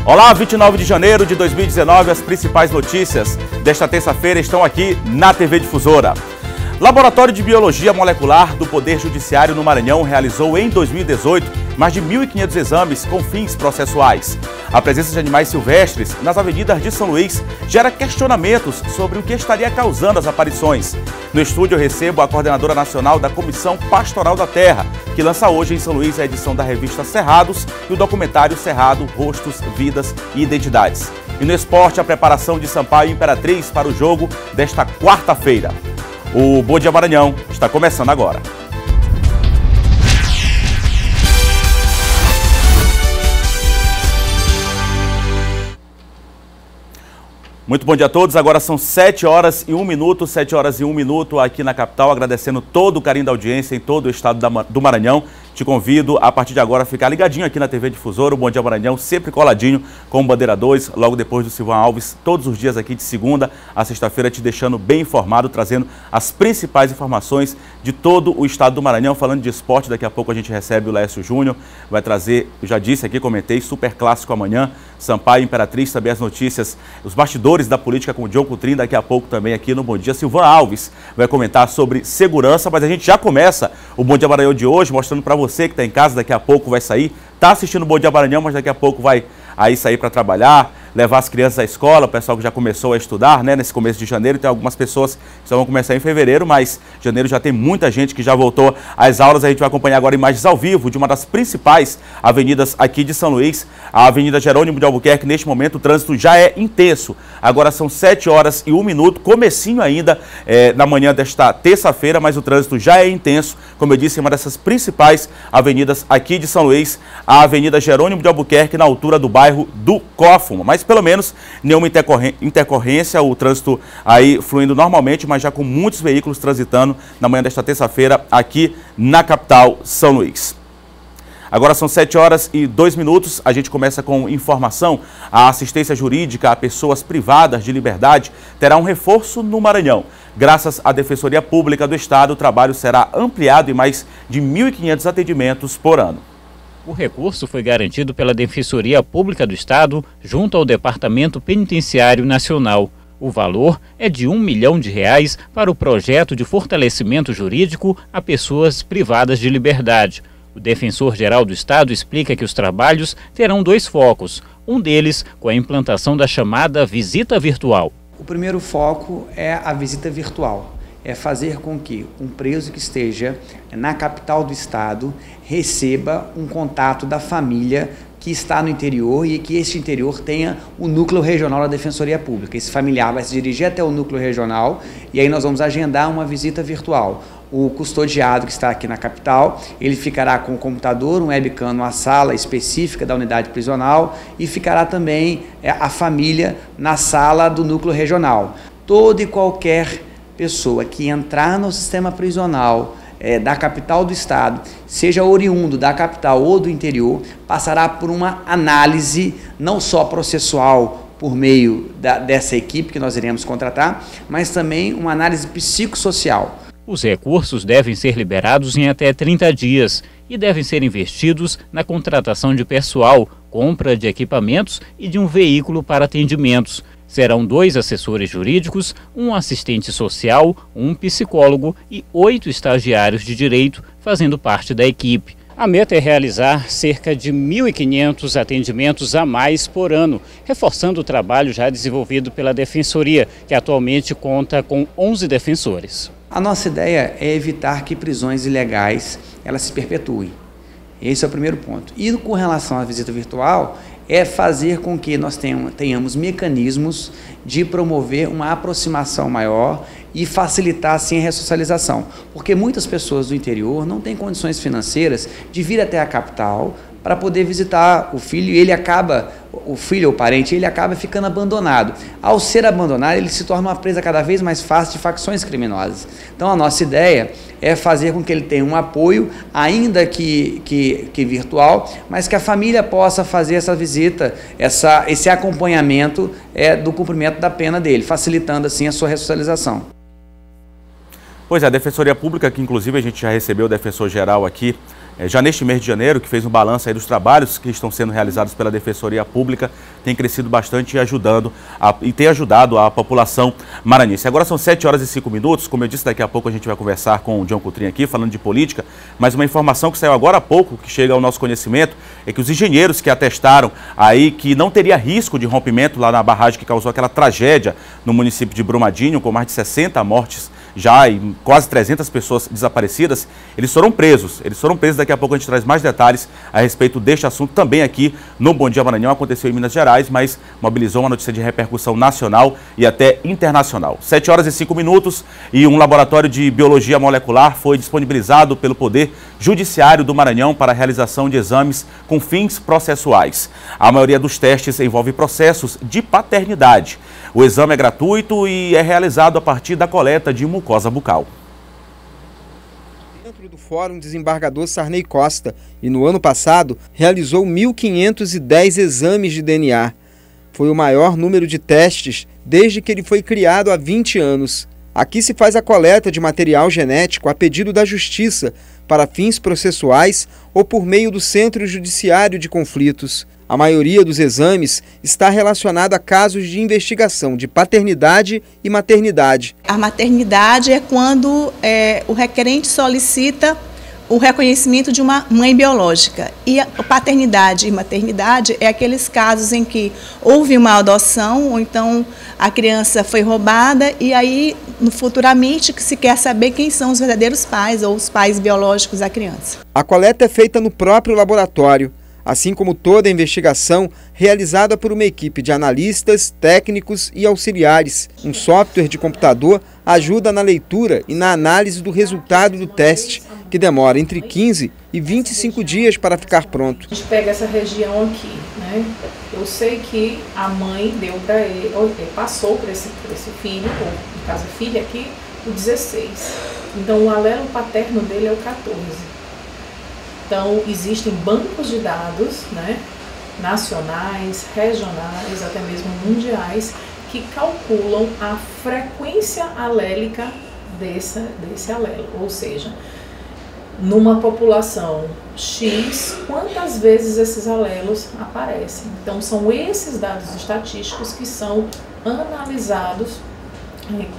Olá, 29 de janeiro de 2019, as principais notícias desta terça-feira estão aqui na TV Difusora. Laboratório de Biologia Molecular do Poder Judiciário no Maranhão realizou em 2018 mais de 1.500 exames com fins processuais. A presença de animais silvestres nas avenidas de São Luís gera questionamentos sobre o que estaria causando as aparições. No estúdio eu recebo a coordenadora nacional da Comissão Pastoral da Terra, que lança hoje em São Luís a edição da revista Cerrados e o documentário Cerrado, Rostos, Vidas e Identidades. E no esporte, a preparação de Sampaio e Imperatriz para o jogo desta quarta-feira. O Bom Dia Maranhão está começando agora. Muito bom dia a todos, agora são 7 horas e 1 minuto, 7 horas e 1 minuto aqui na capital, agradecendo todo o carinho da audiência em todo o estado do Maranhão. Te convido a partir de agora a ficar ligadinho aqui na TV Difusora, o Bom Dia Maranhão, sempre coladinho com o Bandeira 2, logo depois do Silvão Alves, todos os dias aqui de segunda a sexta-feira, te deixando bem informado, trazendo as principais informações de todo o estado do Maranhão. Falando de esporte, daqui a pouco a gente recebe o Lécio Júnior, vai trazer, eu já disse aqui, comentei, super clássico amanhã, Sampaio e Imperatriz, também as notícias, os bastidores da política com o John Coutrin, daqui a pouco também aqui no Bom Dia. Silvão Alves vai comentar sobre segurança, mas a gente já começa o Bom Dia Maranhão de hoje, mostrando para você que está em casa, daqui a pouco vai sair, está assistindo o Bom Dia Maranhão, mas daqui a pouco vai aí sair para trabalhar, levar as crianças à escola, o pessoal que já começou a estudar, né, nesse começo de janeiro. Tem algumas pessoas que só vão começar em fevereiro, mas janeiro já tem muita gente que já voltou às aulas. A gente vai acompanhar agora imagens ao vivo de uma das principais avenidas aqui de São Luís, a Avenida Jerônimo de Albuquerque. Neste momento o trânsito já é intenso, agora são 7 horas e 1 minuto, comecinho ainda na manhã desta terça-feira, mas o trânsito já é intenso, como eu disse, uma dessas principais avenidas aqui de São Luís, a Avenida Jerônimo de Albuquerque, na altura do bairro do Cófuma, mas pelo menos nenhuma intercorrência, o trânsito aí fluindo normalmente, mas já com muitos veículos transitando na manhã desta terça-feira aqui na capital São Luís. Agora são 7 horas e 2 minutos, a gente começa com informação. A assistência jurídica a pessoas privadas de liberdade terá um reforço no Maranhão. Graças à Defensoria Pública do Estado, o trabalho será ampliado em mais de 1.500 atendimentos por ano. O recurso foi garantido pela Defensoria Pública do Estado junto ao Departamento Penitenciário Nacional. O valor é de R$1 milhão para o projeto de fortalecimento jurídico a pessoas privadas de liberdade. O Defensor-Geral do Estado explica que os trabalhos terão 2 focos, um deles com a implantação da chamada visita virtual. O primeiro foco é a visita virtual. É fazer com que um preso que esteja na capital do estado receba um contato da família que está no interior e que este interior tenha o núcleo regional da Defensoria Pública. Esse familiar vai se dirigir até o núcleo regional e aí nós vamos agendar uma visita virtual. O custodiado que está aqui na capital, ele ficará com o computador, um webcam numa sala específica da unidade prisional e ficará também a família na sala do núcleo regional. Toda e qualquer pessoa que entrar no sistema prisional da capital do estado, seja oriundo da capital ou do interior, passará por uma análise não só processual por meio dessa equipe que nós iremos contratar, mas também uma análise psicossocial. Os recursos devem ser liberados em até 30 dias e devem ser investidos na contratação de pessoal, compra de equipamentos e de um veículo para atendimentos. Serão 2 assessores jurídicos, um assistente social, um psicólogo e 8 estagiários de direito fazendo parte da equipe. A meta é realizar cerca de 1.500 atendimentos a mais por ano, reforçando o trabalho já desenvolvido pela Defensoria, que atualmente conta com 11 defensores. A nossa ideia é evitar que prisões ilegais elas se perpetuem. Esse é o primeiro ponto. E com relação à visita virtual, é fazer com que nós tenhamos mecanismos de promover uma aproximação maior e facilitar assim a ressocialização. Porque muitas pessoas do interior não têm condições financeiras de vir até a capital para poder visitar o filho, e o filho ou parente, ele acaba ficando abandonado. Ao ser abandonado, ele se torna uma presa cada vez mais fácil de facções criminosas. Então a nossa ideia é fazer com que ele tenha um apoio, ainda que virtual, mas que a família possa fazer essa visita, esse acompanhamento do cumprimento da pena dele, facilitando assim a sua ressocialização. Pois é, a Defensoria Pública, que inclusive a gente já recebeu o defensor-geral aqui, já neste mês de janeiro, que fez um balanço aí dos trabalhos que estão sendo realizados pela Defensoria Pública, tem crescido bastante e tem ajudado a população maranhense. Agora são 7 horas e 5 minutos, como eu disse, daqui a pouco a gente vai conversar com o John Coutrin aqui, falando de política, mas uma informação que saiu agora há pouco, que chega ao nosso conhecimento, é que os engenheiros que atestaram aí que não teria risco de rompimento lá na barragem que causou aquela tragédia no município de Brumadinho, com mais de 60 mortes já e quase 300 pessoas desaparecidas, eles foram presos. Daqui a pouco a gente traz mais detalhes a respeito deste assunto também aqui no Bom Dia Maranhão. Aconteceu em Minas Gerais, mas mobilizou uma notícia de repercussão nacional e até internacional. 7 horas e 5 minutos e um laboratório de biologia molecular foi disponibilizado pelo Poder Judiciário do Maranhão para a realização de exames com fins processuais. A maioria dos testes envolve processos de paternidade. O exame é gratuito e é realizado a partir da coleta de mucosa bucal. Dentro do Fórum Desembargador Sarney Costa e no ano passado realizou 1.510 exames de DNA. Foi o maior número de testes desde que ele foi criado há 20 anos. Aqui se faz a coleta de material genético a pedido da Justiça para fins processuais ou por meio do Centro Judiciário de Conflitos. A maioria dos exames está relacionada a casos de investigação de paternidade e maternidade. A maternidade é quando o requerente solicita o reconhecimento de uma mãe biológica. E a paternidade e maternidade é aqueles casos em que houve uma adoção ou então a criança foi roubada e aí futuramente se quer saber quem são os verdadeiros pais ou os pais biológicos da criança. A coleta é feita no próprio laboratório, assim como toda a investigação realizada por uma equipe de analistas, técnicos e auxiliares. Um software de computador ajuda na leitura e na análise do resultado do teste, que demora entre 15 e 25 dias para ficar pronto. A gente pega essa região aqui, né? Eu sei que a mãe deu para ele, passou para esse filho, ou no caso a filha aqui, o 16. Então o alelo paterno dele é o 14. Então, existem bancos de dados, né, nacionais, regionais, até mesmo mundiais, que calculam a frequência alélica desse alelo. Ou seja, numa população X, quantas vezes esses alelos aparecem. Então, são esses dados estatísticos que são analisados,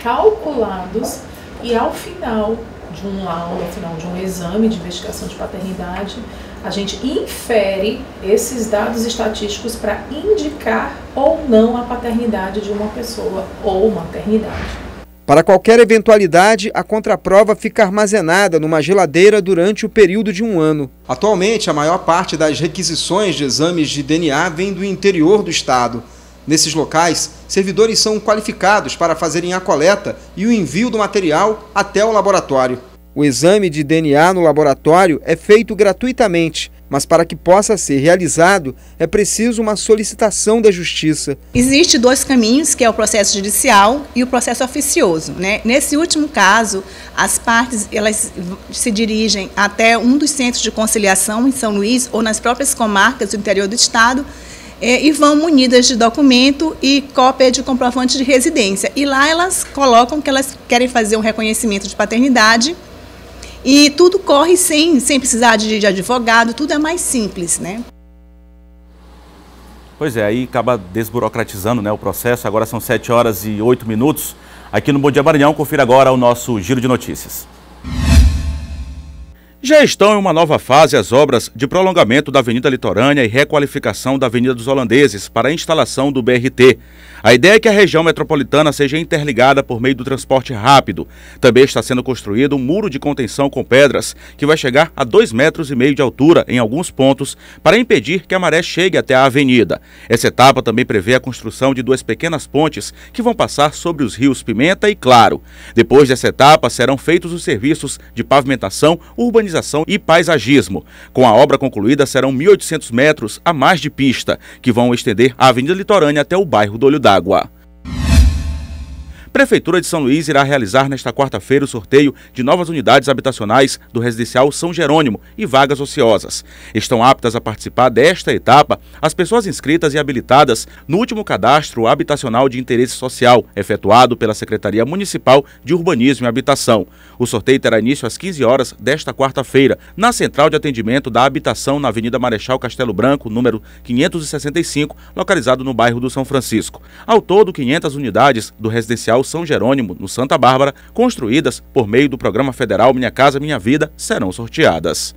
calculados e ao final de um laudo, ao final de um exame de investigação de paternidade, a gente infere esses dados estatísticos para indicar ou não a paternidade de uma pessoa ou maternidade. Para qualquer eventualidade, a contraprova fica armazenada numa geladeira durante o período de 1 ano. Atualmente, a maior parte das requisições de exames de DNA vem do interior do estado. Nesses locais, servidores são qualificados para fazerem a coleta e o envio do material até o laboratório. O exame de DNA no laboratório é feito gratuitamente, mas para que possa ser realizado, é preciso uma solicitação da Justiça. Existem 2 caminhos, que é o processo judicial e o processo oficioso, né? Nesse último caso, as partes elas se dirigem até um dos centros de conciliação em São Luís ou nas próprias comarcas do interior do estado, e vão munidas de documento e cópia de comprovante de residência. E lá elas colocam que elas querem fazer um reconhecimento de paternidade e tudo corre sem precisar de advogado, tudo é mais simples, né? Pois é, aí acaba desburocratizando, né, o processo. Agora são 7 horas e 8 minutos. Aqui no Bom Dia Maranhão, confira agora o nosso Giro de Notícias. Já estão em uma nova fase as obras de prolongamento da Avenida Litorânea e requalificação da Avenida dos Holandeses para a instalação do BRT. A ideia é que a região metropolitana seja interligada por meio do transporte rápido. Também está sendo construído um muro de contenção com pedras que vai chegar a 2,5 metros de altura em alguns pontos para impedir que a maré chegue até a avenida. Essa etapa também prevê a construção de 2 pequenas pontes que vão passar sobre os rios Pimenta e Claro. Depois dessa etapa serão feitos os serviços de pavimentação, urbanização e paisagismo. Com a obra concluída serão 1.800 metros a mais de pista, que vão estender a Avenida Litorânea até o bairro do Olho d'Água. Prefeitura de São Luís irá realizar nesta quarta-feira o sorteio de novas unidades habitacionais do residencial São Jerônimo e vagas ociosas. Estão aptas a participar desta etapa as pessoas inscritas e habilitadas no último cadastro habitacional de interesse social, efetuado pela Secretaria Municipal de Urbanismo e Habitação. O sorteio terá início às 15 horas desta quarta-feira, na Central de Atendimento da Habitação, na Avenida Marechal Castelo Branco, número 565, localizado no bairro do São Francisco. Ao todo, 500 unidades do residencial São Jerônimo, no Santa Bárbara, construídas por meio do Programa Federal Minha Casa Minha Vida, serão sorteadas.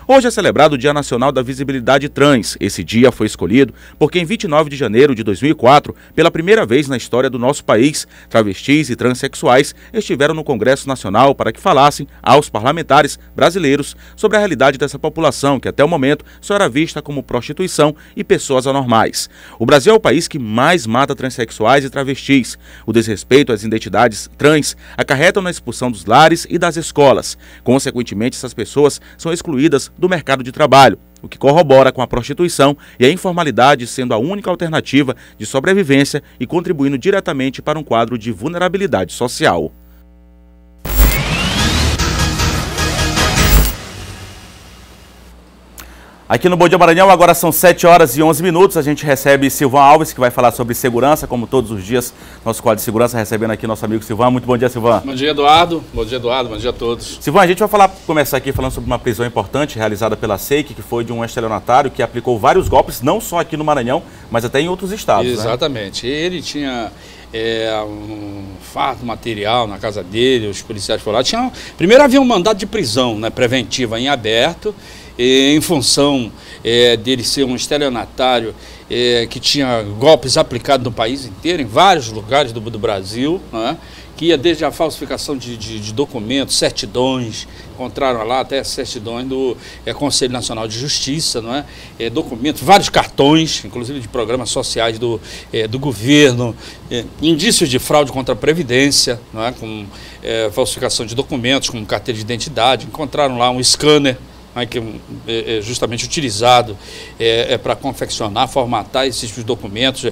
Hoje é celebrado o Dia Nacional da Visibilidade Trans. Esse dia foi escolhido porque em 29 de janeiro de 2004, pela primeira vez na história do nosso país, travestis e transexuais estiveram no Congresso Nacional para que falassem aos parlamentares brasileiros sobre a realidade dessa população, que até o momento só era vista como prostituição e pessoas anormais. O Brasil é o país que mais mata transexuais e travestis. O desrespeito às identidades trans acarreta na expulsão dos lares e das escolas. Consequentemente, essas pessoas são excluídas do mercado de trabalho, o que corrobora com a prostituição e a informalidade sendo a única alternativa de sobrevivência e contribuindo diretamente para um quadro de vulnerabilidade social. Aqui no Bom Dia Maranhão, agora são 7 horas e 11 minutos, a gente recebe Silvan Alves, que vai falar sobre segurança, como todos os dias, nosso quadro de segurança, recebendo aqui nosso amigo Silvan. Muito bom dia, Silvan. Bom dia, Eduardo. Bom dia, Eduardo. Bom dia a todos. Silvan, a gente vai começar aqui falando sobre uma prisão importante realizada pela SEIC, que foi de um estelionatário que aplicou vários golpes, não só aqui no Maranhão, mas até em outros estados. Exatamente. Né? Ele tinha um fato material na casa dele, os policiais foram lá. Primeiro havia um mandado de prisão, né, preventiva em aberto, em função dele ser um estelionatário que tinha golpes aplicados no país inteiro, em vários lugares do Brasil, né, que ia desde a falsificação de documentos, certidões, encontraram lá até certidões do Conselho Nacional de Justiça, não é? Documentos, vários cartões, inclusive de programas sociais do governo, indícios de fraude contra a Previdência, não é? Com falsificação de documentos, como carteira de identidade, encontraram lá um scanner, que é justamente utilizado para confeccionar, formatar esses documentos,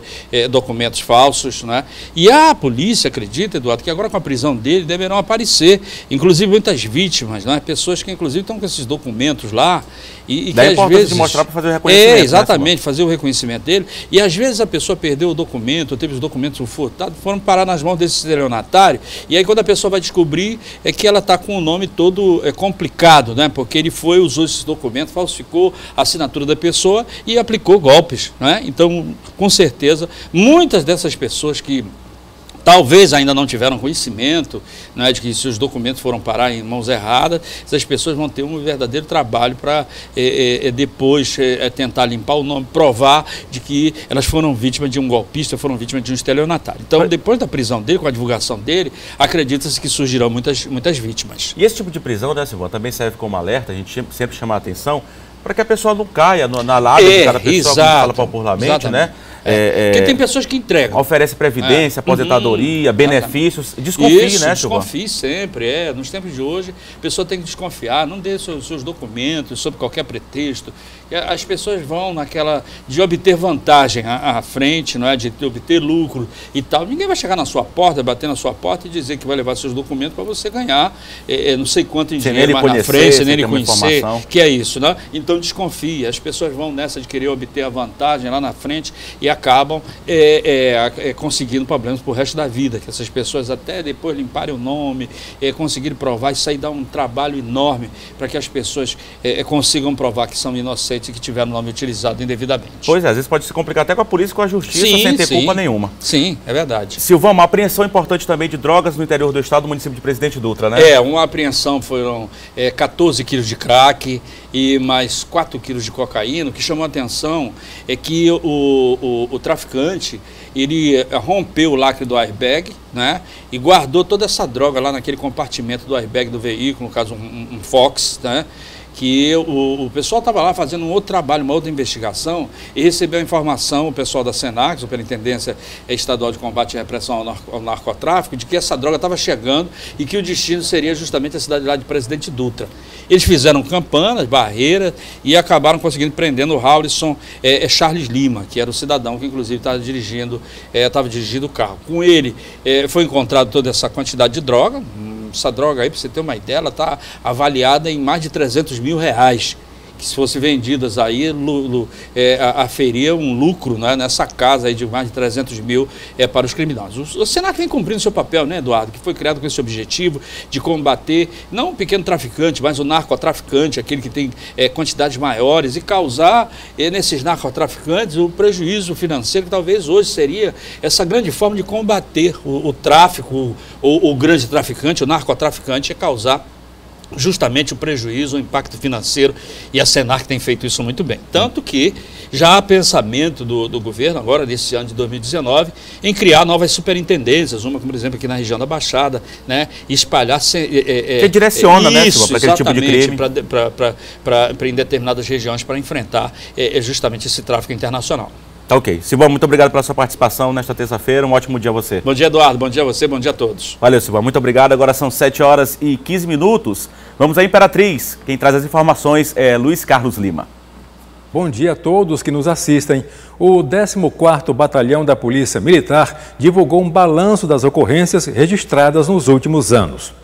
documentos falsos, né? E a polícia acredita, Eduardo, que agora com a prisão dele deverão aparecer, inclusive muitas vítimas, né? Pessoas que inclusive estão com esses documentos lá e que às vezes de mostrar para fazer o reconhecimento. Exatamente, fazer o reconhecimento dele. E às vezes a pessoa perdeu o documento, teve os documentos furtados, foram parar nas mãos desse estelionatário. E aí quando a pessoa vai descobrir que ela está com o nome todo complicado, né? Porque ele usou esses documentos, falsificou a assinatura da pessoa e aplicou golpes, né? Então, com certeza, muitas dessas pessoas que talvez ainda não tiveram conhecimento, né, de que seus documentos foram parar em mãos erradas, essas pessoas vão ter um verdadeiro trabalho para depois tentar limpar o nome, provar de que elas foram vítimas de um golpista, foram vítimas de um estelionatário. Então, depois da prisão dele, com a divulgação dele, acredita-se que surgirão muitas vítimas. E esse tipo de prisão, né, Silvan, também serve como alerta, a gente sempre chama a atenção para que a pessoa não caia na lábia de cada pessoa, como fala popularmente, né? Porque tem pessoas que entregam. Oferece previdência, aposentadoria, benefícios. Desconfie, né, Silvan? Desconfie sempre. Nos tempos de hoje, a pessoa tem que desconfiar, não dê seus documentos sob qualquer pretexto. As pessoas vão naquela de obter vantagem à frente, não é? De obter lucro e tal. Ninguém vai chegar na sua porta, bater na sua porta e dizer que vai levar seus documentos para você ganhar não sei quanto em dinheiro mais na frente, sem ele conhecer, que é isso, né? Então desconfie. As pessoas vão nessa de querer obter a vantagem lá na frente e acabam conseguindo problemas pro resto da vida, que essas pessoas até depois limparem o nome, conseguirem provar, isso aí dá um trabalho enorme para que as pessoas consigam provar que são inocentes e que tiveram o nome utilizado indevidamente. Pois é, às vezes pode se complicar até com a polícia e com a justiça, sem ter culpa nenhuma. Sim, é verdade. Silvan, uma apreensão importante também de drogas no interior do estado, no município de Presidente Dutra, né? Uma apreensão foram 14 quilos de crack e mais 4 quilos de cocaína. O que chamou a atenção é que o traficante, ele rompeu o lacre do airbag, né, e guardou toda essa droga lá naquele compartimento do airbag do veículo, no caso um Fox, né, que o pessoal estava lá fazendo um outro trabalho, uma outra investigação, e recebeu a informação, o pessoal da SENAC, Superintendência Estadual de Combate e Repressão ao Narcotráfico, de que essa droga estava chegando e que o destino seria justamente a cidade lá de Presidente Dutra. Eles fizeram campanas, barreiras, e acabaram conseguindo prender o Haulisson Charles Lima, que era o cidadão que inclusive estava dirigindo o carro. Com ele foi encontrado toda essa quantidade de droga. Essa droga aí, para você ter uma ideia, ela está avaliada em mais de 300 mil reais, que se fosse vendidas aí, aferia um lucro, né, nessa casa aí de mais de 300 mil para os criminosos. O SENAC vem cumprindo seu papel, né, Eduardo, que foi criado com esse objetivo de combater, não o pequeno traficante, mas o narcotraficante, aquele que tem quantidades maiores, e causar nesses narcotraficantes o prejuízo financeiro, que talvez hoje seria essa grande forma de combater o tráfico, o grande traficante, o narcotraficante, é causar justamente o prejuízo, o impacto financeiro, e a SENAC tem feito isso muito bem. Tanto que já há pensamento do governo, agora nesse ano de 2019, em criar novas superintendências, uma, por exemplo, aqui na região da Baixada, né, espalhar... que direciona, isso, né, para aquele tipo de crime. Para em determinadas regiões, para enfrentar justamente esse tráfico internacional. Tá ok. Silvão, muito obrigado pela sua participação nesta terça-feira. Um ótimo dia a você. Bom dia, Eduardo. Bom dia a você. Bom dia a todos. Valeu, Silvão. Muito obrigado. Agora são 7 horas e 15 minutos. Vamos à Imperatriz. Quem traz as informações é Luiz Carlos Lima. Bom dia a todos que nos assistem. O 14º Batalhão da Polícia Militar divulgou um balanço das ocorrências registradas nos últimos anos.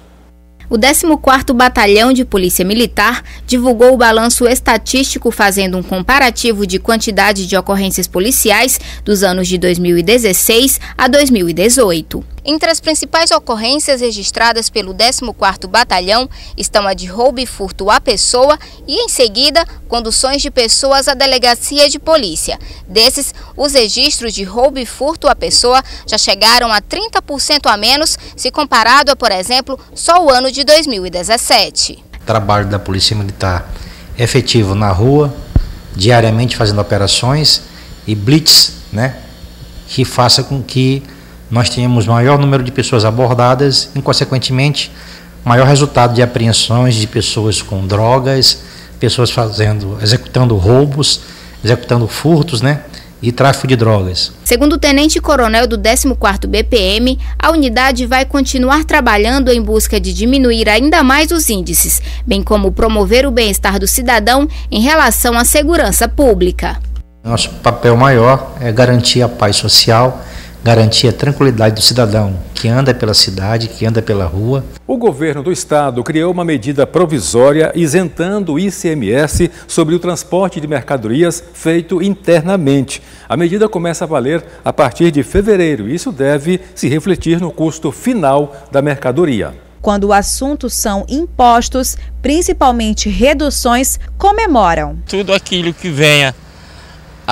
O 14º Batalhão de Polícia Militar divulgou o balanço estatístico fazendo um comparativo de quantidade de ocorrências policiais dos anos de 2016 a 2018. Entre as principais ocorrências registradas pelo 14º Batalhão estão a de roubo e furto à pessoa e, em seguida, conduções de pessoas à delegacia de polícia. Desses, os registros de roubo e furto à pessoa já chegaram a 30% a menos se comparado a, por exemplo, só o ano de 2017. Trabalho da Polícia Militar efetivo na rua, diariamente fazendo operações e blitz, né, que faça com que nós tenhamos maior número de pessoas abordadas e, consequentemente, maior resultado de apreensões de pessoas com drogas, pessoas executando roubos, executando furtos, né, e tráfico de drogas. Segundo o tenente-coronel do 14º BPM, a unidade vai continuar trabalhando em busca de diminuir ainda mais os índices, bem como promover o bem-estar do cidadão em relação à segurança pública. Nosso papel maior é garantir a paz social, garantir a tranquilidade do cidadão que anda pela cidade, que anda pela rua. O governo do estado criou uma medida provisória isentando o ICMS sobre o transporte de mercadorias feito internamente. A medida começa a valer a partir de fevereiro e isso deve se refletir no custo final da mercadoria. Quando o assunto são impostos, principalmente reduções, comemoram. Tudo aquilo que venha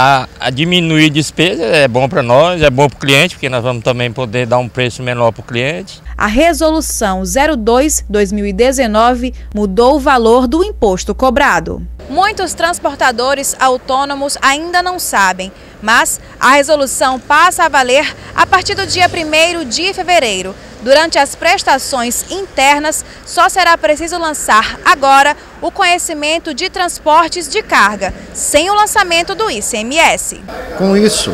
a diminuir despesa é bom para nós, é bom para o cliente, porque nós vamos também poder dar um preço menor para o cliente. A Resolução 02/2019 mudou o valor do imposto cobrado. Muitos transportadores autônomos ainda não sabem, mas a resolução passa a valer a partir do dia 1º de fevereiro. Durante as prestações internas, só será preciso lançar agora o conhecimento de transportes de carga, sem o lançamento do ICMS. Com isso,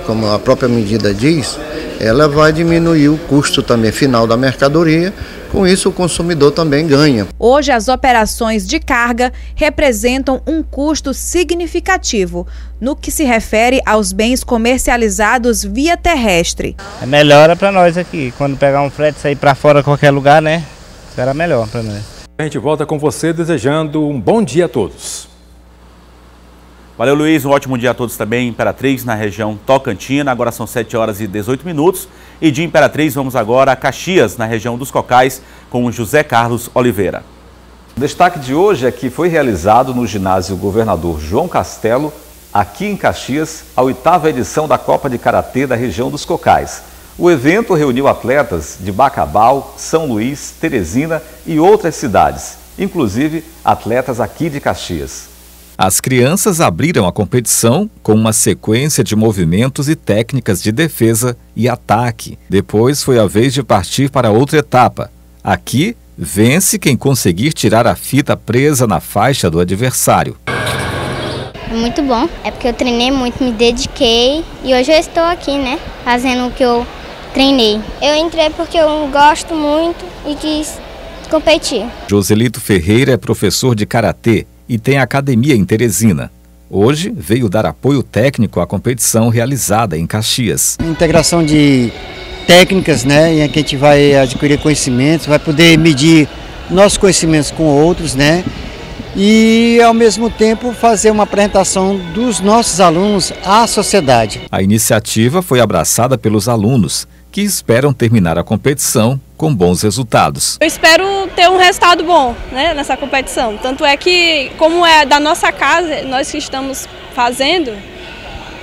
como a própria medida diz, ela vai diminuir o custo também final da mercadoria. Com isso, o consumidor também ganha. Hoje, as operações de carga representam um custo significativo no que se refere aos bens comercializados via terrestre. Melhora para nós aqui. Quando pegar um frete e sair para fora qualquer lugar, né? Será melhor para nós. A gente volta com você desejando um bom dia a todos. Valeu, Luiz. Um ótimo dia a todos também. Imperatriz, na região Tocantina. Agora são 7 horas e 18 minutos. E de Imperatriz vamos agora a Caxias, na região dos Cocais, com o José Carlos Oliveira. O destaque de hoje é que foi realizado no ginásio Governador João Castelo, aqui em Caxias, a 8ª edição da Copa de Karatê da região dos Cocais. O evento reuniu atletas de Bacabal, São Luís, Teresina e outras cidades, inclusive atletas aqui de Caxias. As crianças abriram a competição com uma sequência de movimentos e técnicas de defesa e ataque. Depois foi a vez de partir para outra etapa. Aqui, Vence quem conseguir tirar a fita presa na faixa do adversário. É muito bom, é porque eu treinei muito, me dediquei e hoje eu estou aqui, né, fazendo o que eu treinei. Eu entrei porque eu gosto muito e quis competir. Joselito Ferreira é professor de karatê e tem academia em Teresina. Hoje veio dar apoio técnico à competição realizada em Caxias. Integração de técnicas, né, em que a gente vai adquirir conhecimentos, vai poder medir nossos conhecimentos com outros, né, e ao mesmo tempo fazer uma apresentação dos nossos alunos à sociedade. A iniciativa foi abraçada pelos alunos, que esperam terminar a competição com bons resultados. Eu espero ter um resultado bom, né, nessa competição. Tanto é que, como é da nossa casa, nós que estamos fazendo,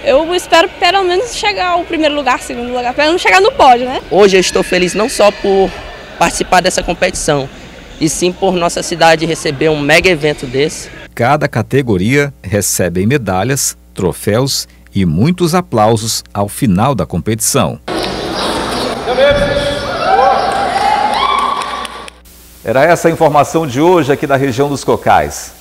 eu espero pelo menos chegar ao primeiro lugar, segundo lugar, pelo menos chegar no pódio, né? Hoje eu estou feliz não só por participar dessa competição, e sim por nossa cidade receber um mega evento desse. Cada categoria recebe medalhas, troféus e muitos aplausos ao final da competição. Era essa a informação de hoje aqui da região dos Cocais.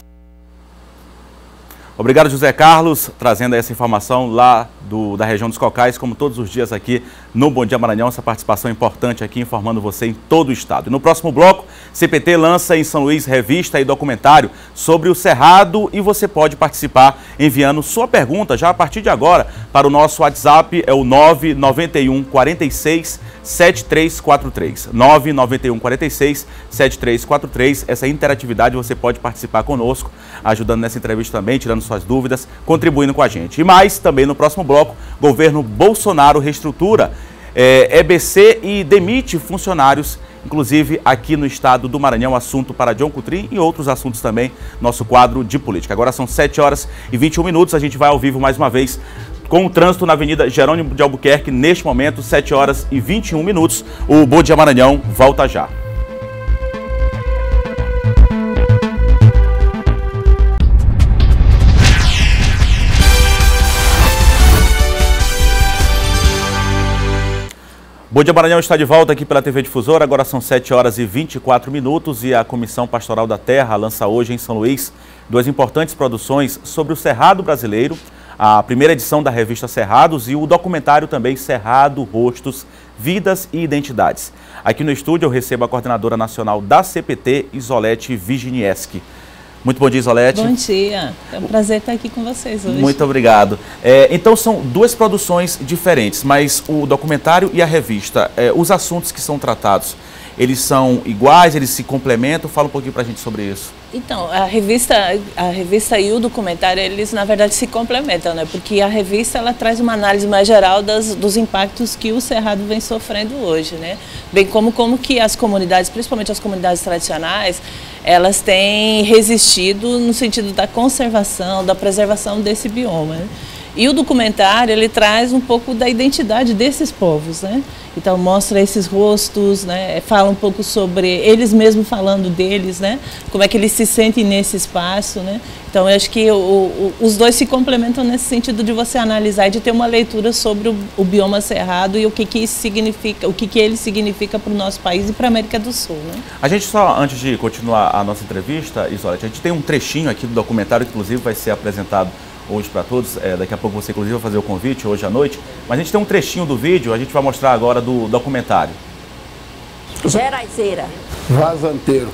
Obrigado, José Carlos, trazendo essa informação lá da região dos Cocais, como todos os dias aqui no Bom Dia Maranhão, essa participação importante aqui, informando você em todo o estado. E no próximo bloco, CPT lança em São Luís revista e documentário sobre o Cerrado e você pode participar enviando sua pergunta já a partir de agora para o nosso WhatsApp, é o 991 46 7343. 991 46 7343. Essa interatividade você pode participar conosco, ajudando nessa entrevista também, tirando suas dúvidas, contribuindo com a gente. E mais, também no próximo bloco, governo Bolsonaro reestrutura EBC e demite funcionários, inclusive aqui no estado do Maranhão, assunto para John Coutrin e outros assuntos também, nosso quadro de política. Agora são 7 horas e 21 minutos, a gente vai ao vivo mais uma vez com o trânsito na Avenida Jerônimo de Albuquerque, neste momento, 7 horas e 21 minutos. O Bom Dia Maranhão volta já. Bom Dia Maranhão está de volta aqui pela TV Difusora, agora são 7 horas e 24 minutos e a Comissão Pastoral da Terra lança hoje em São Luís 2 importantes produções sobre o Cerrado brasileiro, a primeira edição da revista Cerrados e o documentário também Cerrado, Rostos, Vidas e Identidades. Aqui no estúdio eu recebo a coordenadora nacional da CPT, Isolete Viginieski. Muito bom dia, Isolete. Bom dia. É um prazer estar aqui com vocês hoje. Muito obrigado. Então, são 2 produções diferentes, mas o documentário e a revista, os assuntos que são tratados, eles são iguais, eles se complementam? Fala um pouquinho pra gente sobre isso. Então, a revista e o documentário, eles na verdade se complementam, né? Porque a revista, ela traz uma análise mais geral dos impactos que o Cerrado vem sofrendo hoje, né? Bem como que as comunidades, principalmente as comunidades tradicionais, elas têm resistido no sentido da conservação, da preservação desse bioma, né? E o documentário, ele traz um pouco da identidade desses povos, né? Então mostra esses rostos, né? Fala um pouco sobre eles mesmos falando deles, né? Como é que eles se sentem nesse espaço, né? Então eu acho que os dois se complementam nesse sentido de você analisar e de ter uma leitura sobre o bioma cerrado e o que isso significa, o que ele significa para o nosso país e para a América do Sul, né? A gente só, antes de continuar a nossa entrevista, Isolete, a gente tem um trechinho aqui do documentário que inclusive vai ser apresentado hoje para todos, daqui a pouco você inclusive vai fazer o convite hoje à noite, mas a gente tem um trechinho do vídeo, a gente vai mostrar agora do documentário. Geraizeira. Vazanteiro.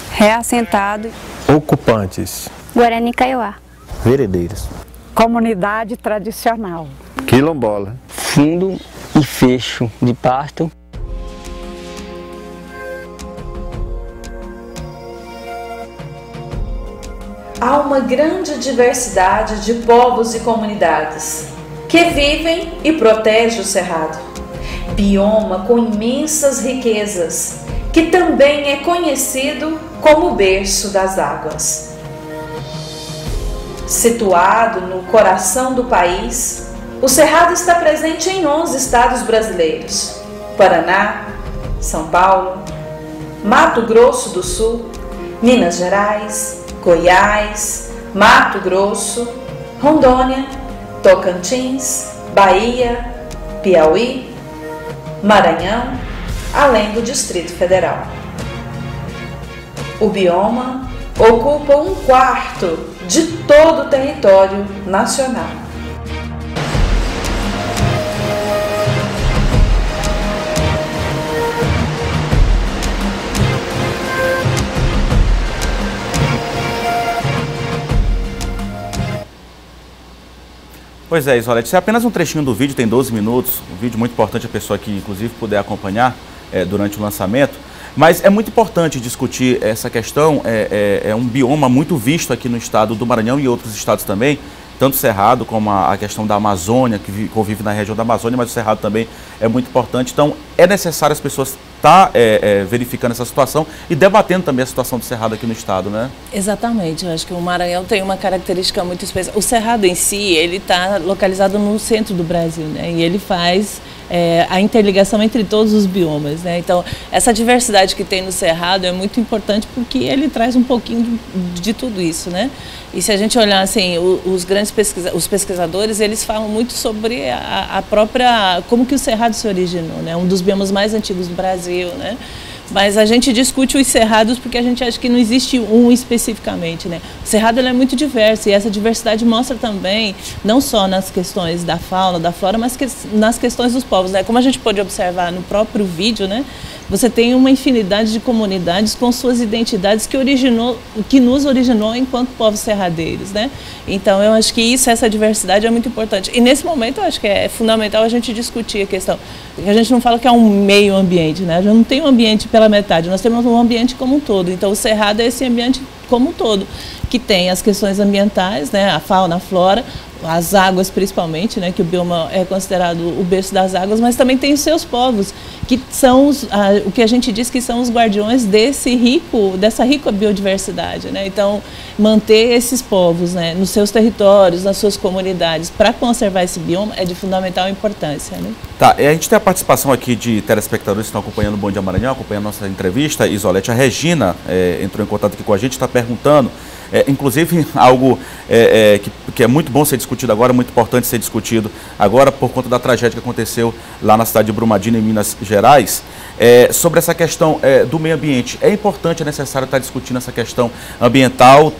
Reassentado. Ocupantes. Guarani Kaiowá. Veredeiros. Comunidade tradicional. Quilombola. Fundo e fecho de pasto. Há uma grande diversidade de povos e comunidades que vivem e protegem o Cerrado. Bioma com imensas riquezas, que também é conhecido como o berço das águas. Situado no coração do país, o Cerrado está presente em 11 estados brasileiros: Paraná, São Paulo, Mato Grosso do Sul, Minas Gerais, Goiás, Mato Grosso, Rondônia, Tocantins, Bahia, Piauí, Maranhão, além do Distrito Federal. O bioma ocupa 1/4 de todo o território nacional. Pois é, Isolete, isso é apenas um trechinho do vídeo, tem 12 minutos, um vídeo muito importante, a pessoa que inclusive puder acompanhar durante o lançamento, mas é muito importante discutir essa questão, é um bioma muito visto aqui no estado do Maranhão e outros estados também, tanto o Cerrado como a questão da Amazônia, que convive na região da Amazônia, mas o Cerrado também é muito importante, então é necessário as pessoas estar verificando essa situação e debatendo também a situação do Cerrado aqui no estado, né? Exatamente, eu acho que o Maranhão tem uma característica muito especial. O Cerrado em si, ele está localizado no centro do Brasil, né? E ele faz a interligação entre todos os biomas, né? Então, essa diversidade que tem no Cerrado é muito importante porque ele traz um pouquinho de tudo isso, né? E se a gente olhar assim, os pesquisadores, eles falam muito sobre a própria, como que o Cerrado se originou, né? Um dos biomas mais antigos do Brasil, né? Mas a gente discute os cerrados porque a gente acha que não existe um especificamente, né? O cerrado ele é muito diverso e essa diversidade mostra também, não só nas questões da fauna, da flora, mas nas questões dos povos, né? Como a gente pode observar no próprio vídeo, né? Você tem uma infinidade de comunidades com suas identidades que nos originou enquanto povos cerradeiros, né? Então eu acho que essa diversidade é muito importante. E nesse momento eu acho que é fundamental a gente discutir a questão. Porque a gente não fala que é um meio ambiente, né? A gente não tem um ambiente pela metade, nós temos um ambiente como um todo. Então o cerrado é esse ambiente como um todo, que tem as questões ambientais, né? A fauna, a flora, as águas principalmente, né? Que o bioma é considerado o berço das águas, mas também tem os seus povos, que são o que a gente diz que são os guardiões dessa rica biodiversidade, né? Então, manter esses povos, né, nos seus territórios, nas suas comunidades, para conservar esse bioma é de fundamental importância, né? Tá, a gente tem a participação aqui de telespectadores que estão acompanhando o Bom Dia Maranhão, acompanhando a nossa entrevista. Isolete, a Regina entrou em contato aqui com a gente, está perguntando, inclusive algo que é muito bom ser discutido agora, muito importante ser discutido agora por conta da tragédia que aconteceu lá na cidade de Brumadinho, em Minas Gerais, sobre essa questão do meio ambiente. É importante, é necessário estar discutindo essa questão ambiental,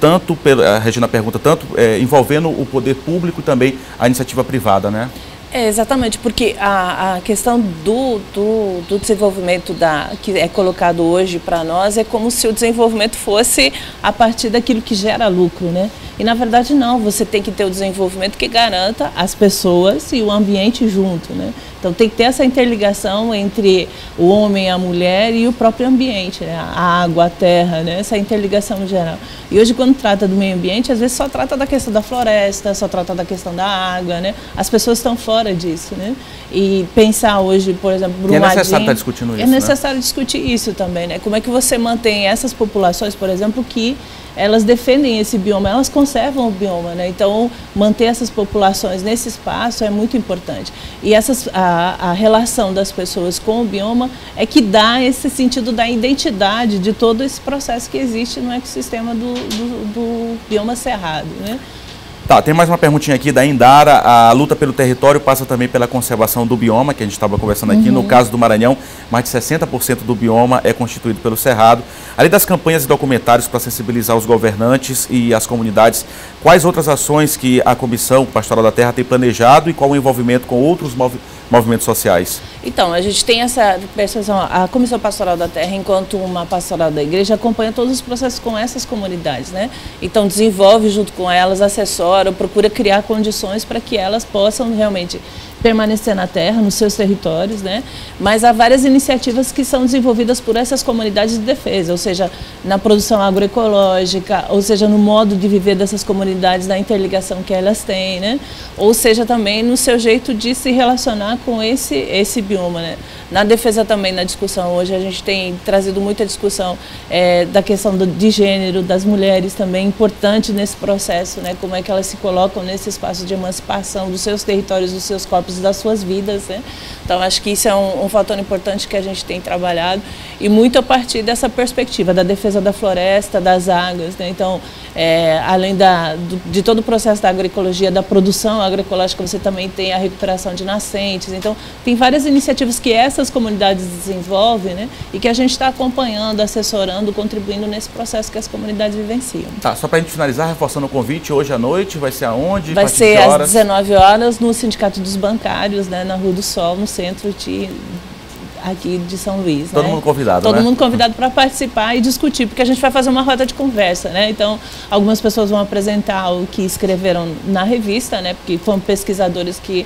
a Regina pergunta, tanto envolvendo o poder público e também a iniciativa privada, né? Exatamente, porque a questão do desenvolvimento que é colocado hoje para nós é como se o desenvolvimento fosse a partir daquilo que gera lucro, né? E na verdade não, você tem que ter o desenvolvimento que garanta as pessoas e o ambiente junto, né? Então tem que ter essa interligação entre o homem, a mulher e o próprio ambiente, né? A água, a terra, né? Essa interligação em geral. E hoje quando trata do meio ambiente, às vezes só trata da questão da floresta, só trata da questão da água, né? As pessoas estão fora disso, né? E pensar hoje, por exemplo, Brumadinho... E é necessário estar discutindo isso, é necessário discutir isso também, né? Como é que você mantém essas populações, por exemplo, que elas defendem esse bioma, elas conservam o bioma, né? Então, manter essas populações nesse espaço é muito importante. E a relação das pessoas com o bioma é que dá esse sentido da identidade de todo esse processo que existe no ecossistema do bioma cerrado, né? Tá, tem mais uma perguntinha aqui da Indara. A luta pelo território passa também pela conservação do bioma, que a gente estava conversando aqui. No caso do Maranhão, mais de 60% do bioma é constituído pelo cerrado. Além das campanhas e documentários para sensibilizar os governantes e as comunidades, quais outras ações que a Comissão Pastoral da Terra tem planejado e qual o envolvimento com outros movimentos sociais? Então, a gente tem essa percepção, a Comissão Pastoral da Terra, enquanto uma pastoral da igreja, acompanha todos os processos com essas comunidades, né? Então, desenvolve junto com elas, assessora, procura criar condições para que elas possam realmente permanecer na terra, nos seus territórios, né? Mas há várias iniciativas que são desenvolvidas por essas comunidades de defesa, ou seja, na produção agroecológica, ou seja, no modo de viver dessas comunidades, na interligação que elas têm, né? Ou seja, também no seu jeito de se relacionar com esse bioma, né? Na defesa também, na discussão, hoje a gente tem trazido muita discussão da questão de gênero, das mulheres também, importante nesse processo, né? Como é que elas se colocam nesse espaço de emancipação dos seus territórios, dos seus corpos qualidade das suas vidas, né? Então, acho que isso é um fator importante que a gente tem trabalhado e muito a partir dessa perspectiva da defesa da floresta, das águas, né? Então, além de todo o processo da agroecologia, da produção agroecológica, você também tem a recuperação de nascentes. Então, tem várias iniciativas que essas comunidades desenvolvem, né? E que a gente está acompanhando, assessorando, contribuindo nesse processo que as comunidades vivenciam. Tá, só para a gente finalizar, reforçando o convite, hoje à noite vai ser aonde? Vai ser às 19 horas no Sindicato dos Bancários, né? Na Rua do Sol, no centro aqui de São Luís. Todo mundo convidado, Todo mundo convidado para participar e discutir, porque a gente vai fazer uma roda de conversa, né? Então, algumas pessoas vão apresentar o que escreveram na revista, né? Porque foram pesquisadores que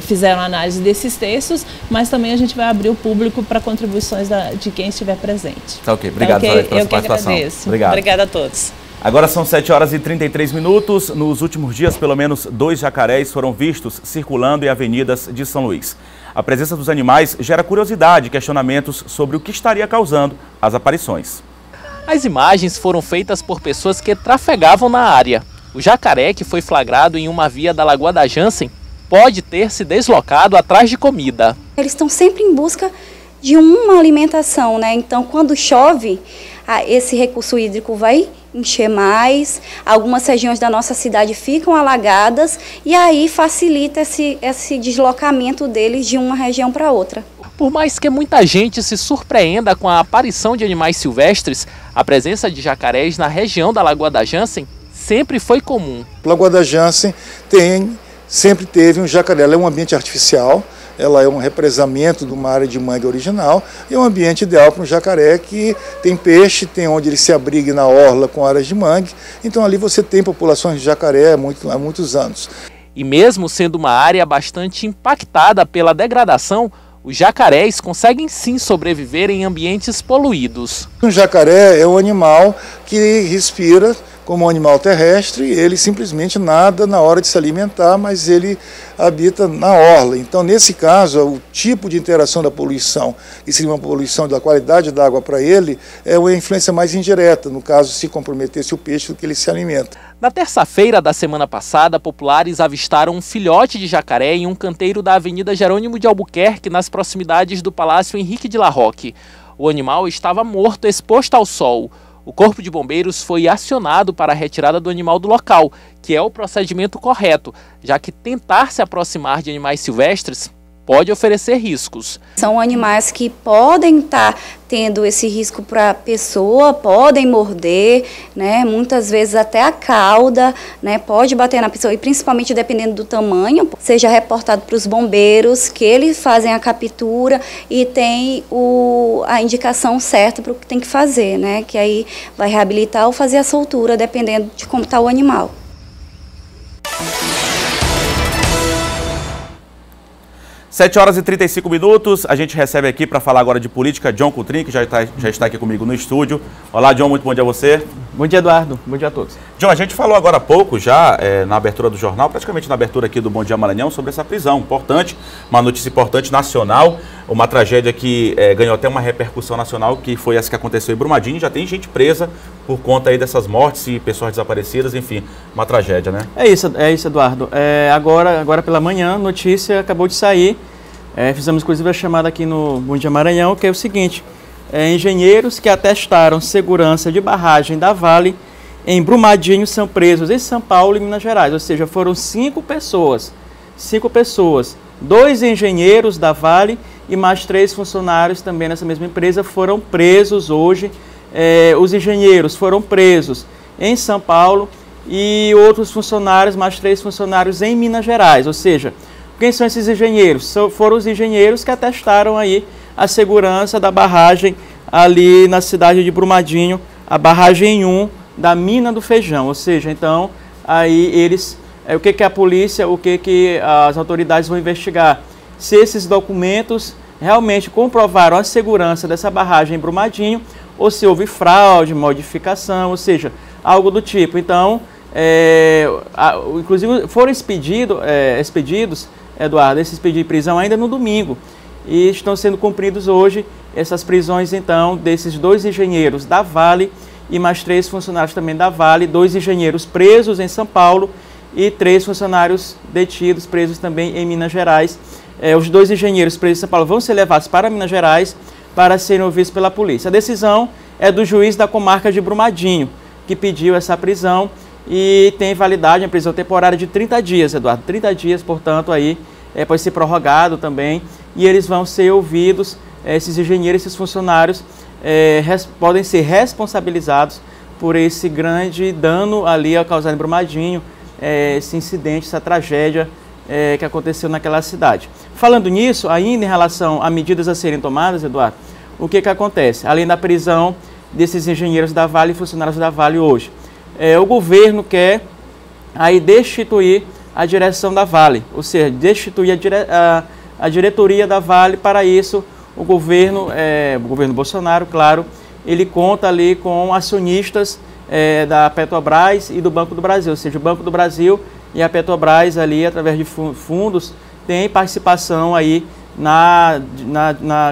fizeram análise desses textos, mas também a gente vai abrir o público para contribuições de quem estiver presente. Tá ok, obrigado pela sua participação. Agradeço. Obrigado. Obrigada a todos. Agora são 7 horas e 33 minutos. Nos últimos dias, pelo menos 2 jacarés foram vistos circulando em avenidas de São Luís. A presença dos animais gera curiosidade e questionamentos sobre o que estaria causando as aparições. As imagens foram feitas por pessoas que trafegavam na área. O jacaré, que foi flagrado em uma via da Lagoa da Jansen, pode ter se deslocado atrás de comida. Eles estão sempre em busca de uma alimentação, né? Então, quando chove, esse recurso hídrico vai encher mais, algumas regiões da nossa cidade ficam alagadas e aí facilita esse deslocamento deles de uma região para outra. Por mais que muita gente se surpreenda com a aparição de animais silvestres, a presença de jacarés na região da Lagoa da Jansen sempre foi comum. A Lagoa da Jansen sempre teve um jacaré, ela é um ambiente artificial, ela é um represamento de uma área de mangue original e é um ambiente ideal para um jacaré que tem peixe, tem onde ele se abriga na orla com áreas de mangue, então ali você tem populações de jacaré há muitos anos. E mesmo sendo uma área bastante impactada pela degradação, os jacarés conseguem sim sobreviver em ambientes poluídos. Um jacaré é um animal que respira como um animal terrestre, ele simplesmente nada na hora de se alimentar, mas ele habita na orla. Então, nesse caso, o tipo de interação da poluição, que seria uma poluição da qualidade da água para ele, é uma influência mais indireta, no caso, se comprometesse o peixe do que ele se alimenta. Na terça-feira da semana passada, populares avistaram um filhote de jacaré em um canteiro da Avenida Jerônimo de Albuquerque, nas proximidades do Palácio Henrique de La Roque. O animal estava morto, exposto ao sol. O Corpo de Bombeiros foi acionado para a retirada do animal do local, que é o procedimento correto, já que tentar se aproximar de animais silvestres pode oferecer riscos. São animais que podem estar tendo esse risco para a pessoa, podem morder, né? Muitas vezes até a cauda, né? Pode bater na pessoa e principalmente dependendo do tamanho, seja reportado para os bombeiros, que eles fazem a captura e tem a indicação certa para o que tem que fazer, né? Que aí vai reabilitar ou fazer a soltura, dependendo de como está o animal. 7 horas e 35 minutos, a gente recebe aqui para falar agora de política John Coutrin, que já está aqui comigo no estúdio. Olá, John, muito bom dia a você. Bom dia, Eduardo. Bom dia a todos. John, a gente falou agora há pouco já, na abertura do jornal, praticamente na abertura aqui do Bom Dia Maranhão, sobre essa prisão importante, uma notícia importante nacional, uma tragédia que ganhou até uma repercussão nacional, que foi essa que aconteceu em Brumadinho. Já tem gente presa por conta aí dessas mortes e pessoas desaparecidas, enfim, uma tragédia, né? É isso, Eduardo. Agora pela manhã, notícia acabou de sair. Fizemos inclusive a chamada aqui no Bom Dia Maranhão, que é o seguinte: engenheiros que atestaram segurança de barragem da Vale em Brumadinho são presos em São Paulo e Minas Gerais. Ou seja, foram 5 pessoas. 2 engenheiros da Vale e mais 3 funcionários também nessa mesma empresa foram presos hoje. Os engenheiros foram presos em São Paulo e outros funcionários, mais 3 funcionários em Minas Gerais. Ou seja, quem são esses engenheiros? Foram os engenheiros que atestaram aí a segurança da barragem ali na cidade de Brumadinho, a barragem 1 da Mina do Feijão. Ou seja, então, aí eles, o que a polícia, o que as autoridades vão investigar? Se esses documentos realmente comprovaram a segurança dessa barragem em Brumadinho, ou se houve fraude, modificação, ou seja, algo do tipo. Então, inclusive foram expedidos, Eduardo, esses pedidos de prisão ainda no domingo. E estão sendo cumpridos hoje essas prisões, então, desses 2 engenheiros da Vale e mais 3 funcionários também da Vale, 2 engenheiros presos em São Paulo e 3 funcionários detidos, presos também em Minas Gerais. Os 2 engenheiros presos em São Paulo vão ser levados para Minas Gerais para serem ouvidos pela polícia. A decisão é do juiz da comarca de Brumadinho, que pediu essa prisão e tem validade, uma prisão temporária de 30 dias, Eduardo. 30 dias, portanto, aí pode ser prorrogado também, e eles vão ser ouvidos, esses engenheiros, esses funcionários podem ser responsabilizados por esse grande dano ali causado em Brumadinho, esse incidente, essa tragédia que aconteceu naquela cidade. Falando nisso, ainda em relação a medidas a serem tomadas, Eduardo, o que acontece? Além da prisão desses engenheiros da Vale e funcionários da Vale hoje, o governo quer aí destituir a direção da Vale, ou seja, destituir a diretoria da Vale. Para isso, o governo Bolsonaro, claro, ele conta ali com acionistas da Petrobras e do Banco do Brasil, ou seja, o Banco do Brasil e a Petrobras ali, através de fundos, têm participação aí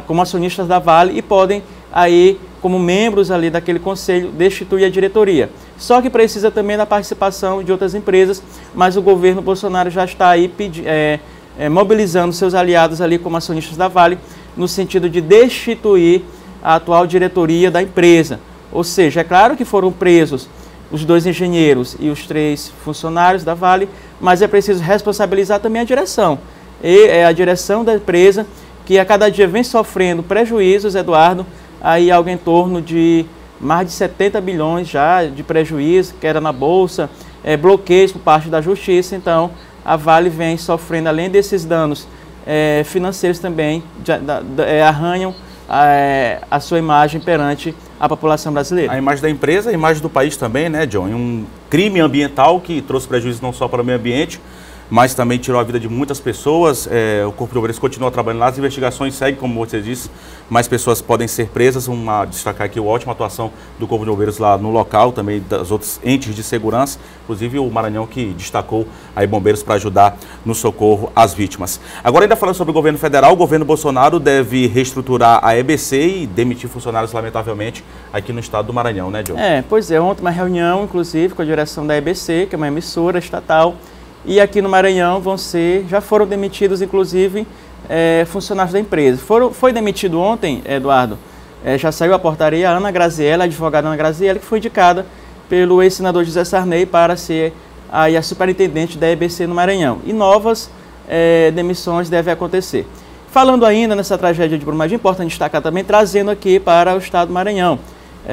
como acionistas da Vale e podem aí, como membros ali daquele conselho, destituir a diretoria. Só que precisa também da participação de outras empresas, mas o governo Bolsonaro já está aí mobilizando seus aliados ali como acionistas da Vale, no sentido de destituir a atual diretoria da empresa. Ou seja, é claro que foram presos os 2 engenheiros e os 3 funcionários da Vale, mas é preciso responsabilizar também a direção. E é a direção da empresa que a cada dia vem sofrendo prejuízos, Eduardo, aí algo em torno de mais de 70 bilhões já de prejuízo, queda na Bolsa, bloqueios por parte da Justiça. Então, a Vale vem sofrendo, além desses danos financeiros também, arranham a sua imagem perante a população brasileira. A imagem da empresa, a imagem do país também, né, John? Um crime ambiental que trouxe prejuízo não só para o meio ambiente, mas também tirou a vida de muitas pessoas. O Corpo de Bombeiros continua trabalhando lá, as investigações seguem, como você disse, mais pessoas podem ser presas. Destacar aqui a ótima atuação do Corpo de Bombeiros lá no local, também das outros entes de segurança, inclusive o Maranhão, que destacou aí bombeiros para ajudar no socorro às vítimas. Agora, ainda falando sobre o governo federal, o governo Bolsonaro deve reestruturar a EBC e demitir funcionários, lamentavelmente, aqui no estado do Maranhão, né, John? Pois é, ontem uma reunião, inclusive, com a direção da EBC, que é uma emissora estatal. E aqui no Maranhão já foram demitidos, inclusive, funcionários da empresa. Foi demitido ontem, Eduardo, já saiu a portaria, a Ana Graziella, a advogada Ana Graziella, que foi indicada pelo ex-senador José Sarney para ser aí a superintendente da EBC no Maranhão. E novas demissões devem acontecer. Falando ainda nessa tragédia de Brumadinho, é importante destacar também, trazendo aqui para o estado do Maranhão.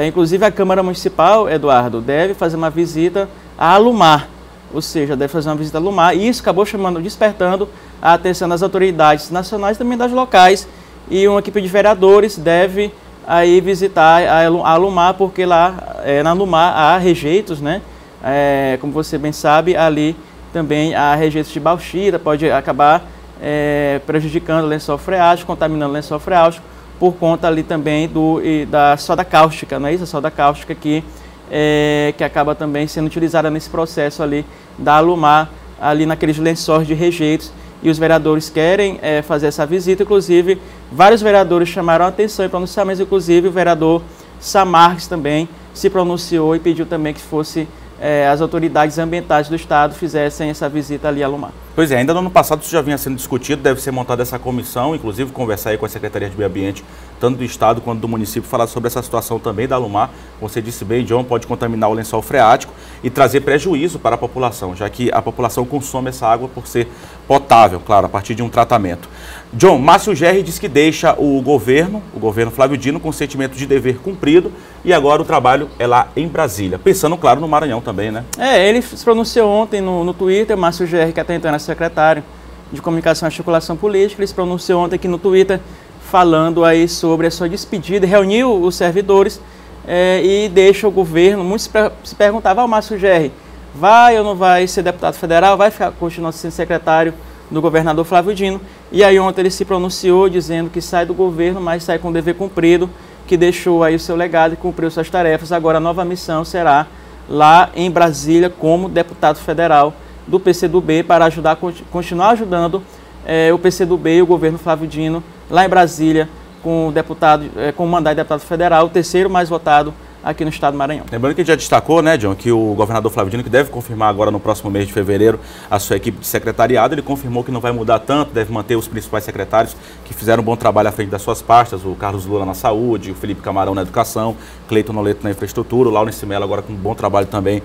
Inclusive a Câmara Municipal, Eduardo, deve fazer uma visita a Alumar. Ou seja, deve fazer uma visita a Alumar, e isso acabou despertando a atenção das autoridades nacionais e também das locais, e uma equipe de vereadores deve aí visitar a Alumar, porque lá na Alumar há rejeitos, né? Como você bem sabe, ali também há rejeitos de bauxita, pode acabar prejudicando o lençol freático, contaminando o lençol freático, por conta ali também da soda cáustica, não é isso? A soda cáustica que acaba também sendo utilizada nesse processo ali da Alumar, ali naqueles lençóis de rejeitos, e os vereadores querem fazer essa visita. Inclusive, vários vereadores chamaram a atenção e pronunciamentos, inclusive o vereador Samarques também se pronunciou e pediu também que as autoridades ambientais do estado fizessem essa visita ali a Alumar. Pois é, ainda no ano passado isso já vinha sendo discutido, deve ser montada essa comissão, inclusive conversar aí com a Secretaria de Meio Ambiente, tanto do estado quanto do município, falar sobre essa situação também da Alumar. Você disse bem, John, pode contaminar o lençol freático e trazer prejuízo para a população, já que a população consome essa água por ser potável, claro, a partir de um tratamento. John, Márcio Gerri diz que deixa o governo Flávio Dino, com sentimento de dever cumprido, e agora o trabalho é lá em Brasília, pensando, claro, no Maranhão também, né? Ele se pronunciou ontem no Twitter, Márcio Gerri, que até então era secretário de Comunicação e Articulação Política, ele se pronunciou ontem aqui no Twitter, falando aí sobre a sua despedida, reuniu os servidores e deixa o governo. Muitos se perguntavam, Márcio Gerri, vai ou não vai ser deputado federal, vai continuar sendo secretário do governador Flávio Dino? E aí ontem ele se pronunciou dizendo que sai do governo, mas sai com o dever cumprido, que deixou aí o seu legado e cumpriu suas tarefas. Agora a nova missão será lá em Brasília como deputado federal do PCdoB, para continuar ajudando o PCdoB e o governo Flávio Dino lá em Brasília, com o mandato de deputado federal, o terceiro mais votado aqui no estado do Maranhão. Lembrando que a gente já destacou, né, John, que o governador Flávio Dino, que deve confirmar agora no próximo mês de fevereiro a sua equipe de secretariado, ele confirmou que não vai mudar tanto, deve manter os principais secretários que fizeram um bom trabalho à frente das suas pastas, o Carlos Lula na saúde, o Felipe Camarão na educação, Cleiton Noleto na infraestrutura, o Laurence Mello agora com um bom trabalho também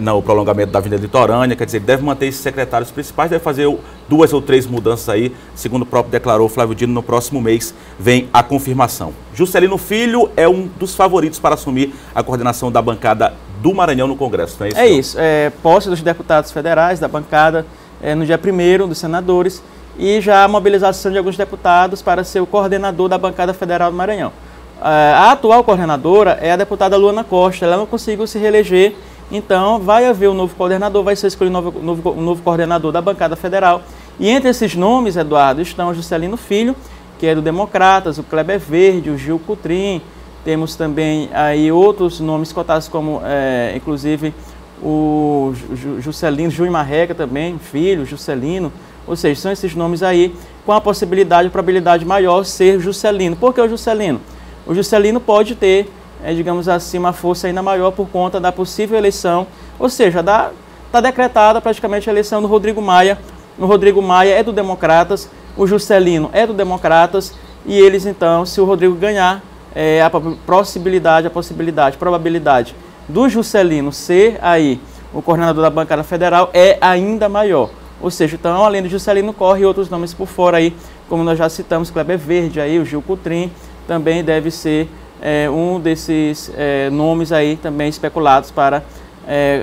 no prolongamento da Avenida Litorânea, quer dizer, ele deve manter esses secretários principais, deve fazer 2 ou 3 mudanças aí, segundo o próprio declarou Flávio Dino, no próximo mês vem a confirmação. Juscelino Filho é um dos favoritos para assumir a coordenação da bancada do Maranhão no Congresso, não é isso? É isso, posse dos deputados federais da bancada no dia 1º dos senadores e já a mobilização de alguns deputados para ser o coordenador da bancada federal do Maranhão. A atual coordenadora é a deputada Luana Costa, ela não conseguiu se reeleger, então vai haver um novo coordenador, vai ser escolhido um novo coordenador da bancada federal. E entre esses nomes, Eduardo, estão o Juscelino Filho, que é do Democratas, o Kleber Verde, o Gil Coutrin, temos também aí outros nomes cotados como, inclusive, o Juscelino, Júlio Marreca também, filho, Juscelino, ou seja, são esses nomes aí com a possibilidade, a probabilidade maior ser Juscelino. Por que o Juscelino? O Juscelino pode ter, digamos assim, uma força ainda maior por conta da possível eleição, ou seja, está decretada praticamente a eleição do Rodrigo Maia. O Rodrigo Maia é do Democratas, o Juscelino é do Democratas, e eles então, se o Rodrigo ganhar, a probabilidade do Juscelino ser aí o coordenador da bancada federal é ainda maior. Ou seja, então, além do Juscelino, corre outros nomes por fora aí, como nós já citamos, Kleber Verde, aí, o Gil Coutrin, também deve ser um desses nomes aí também especulados para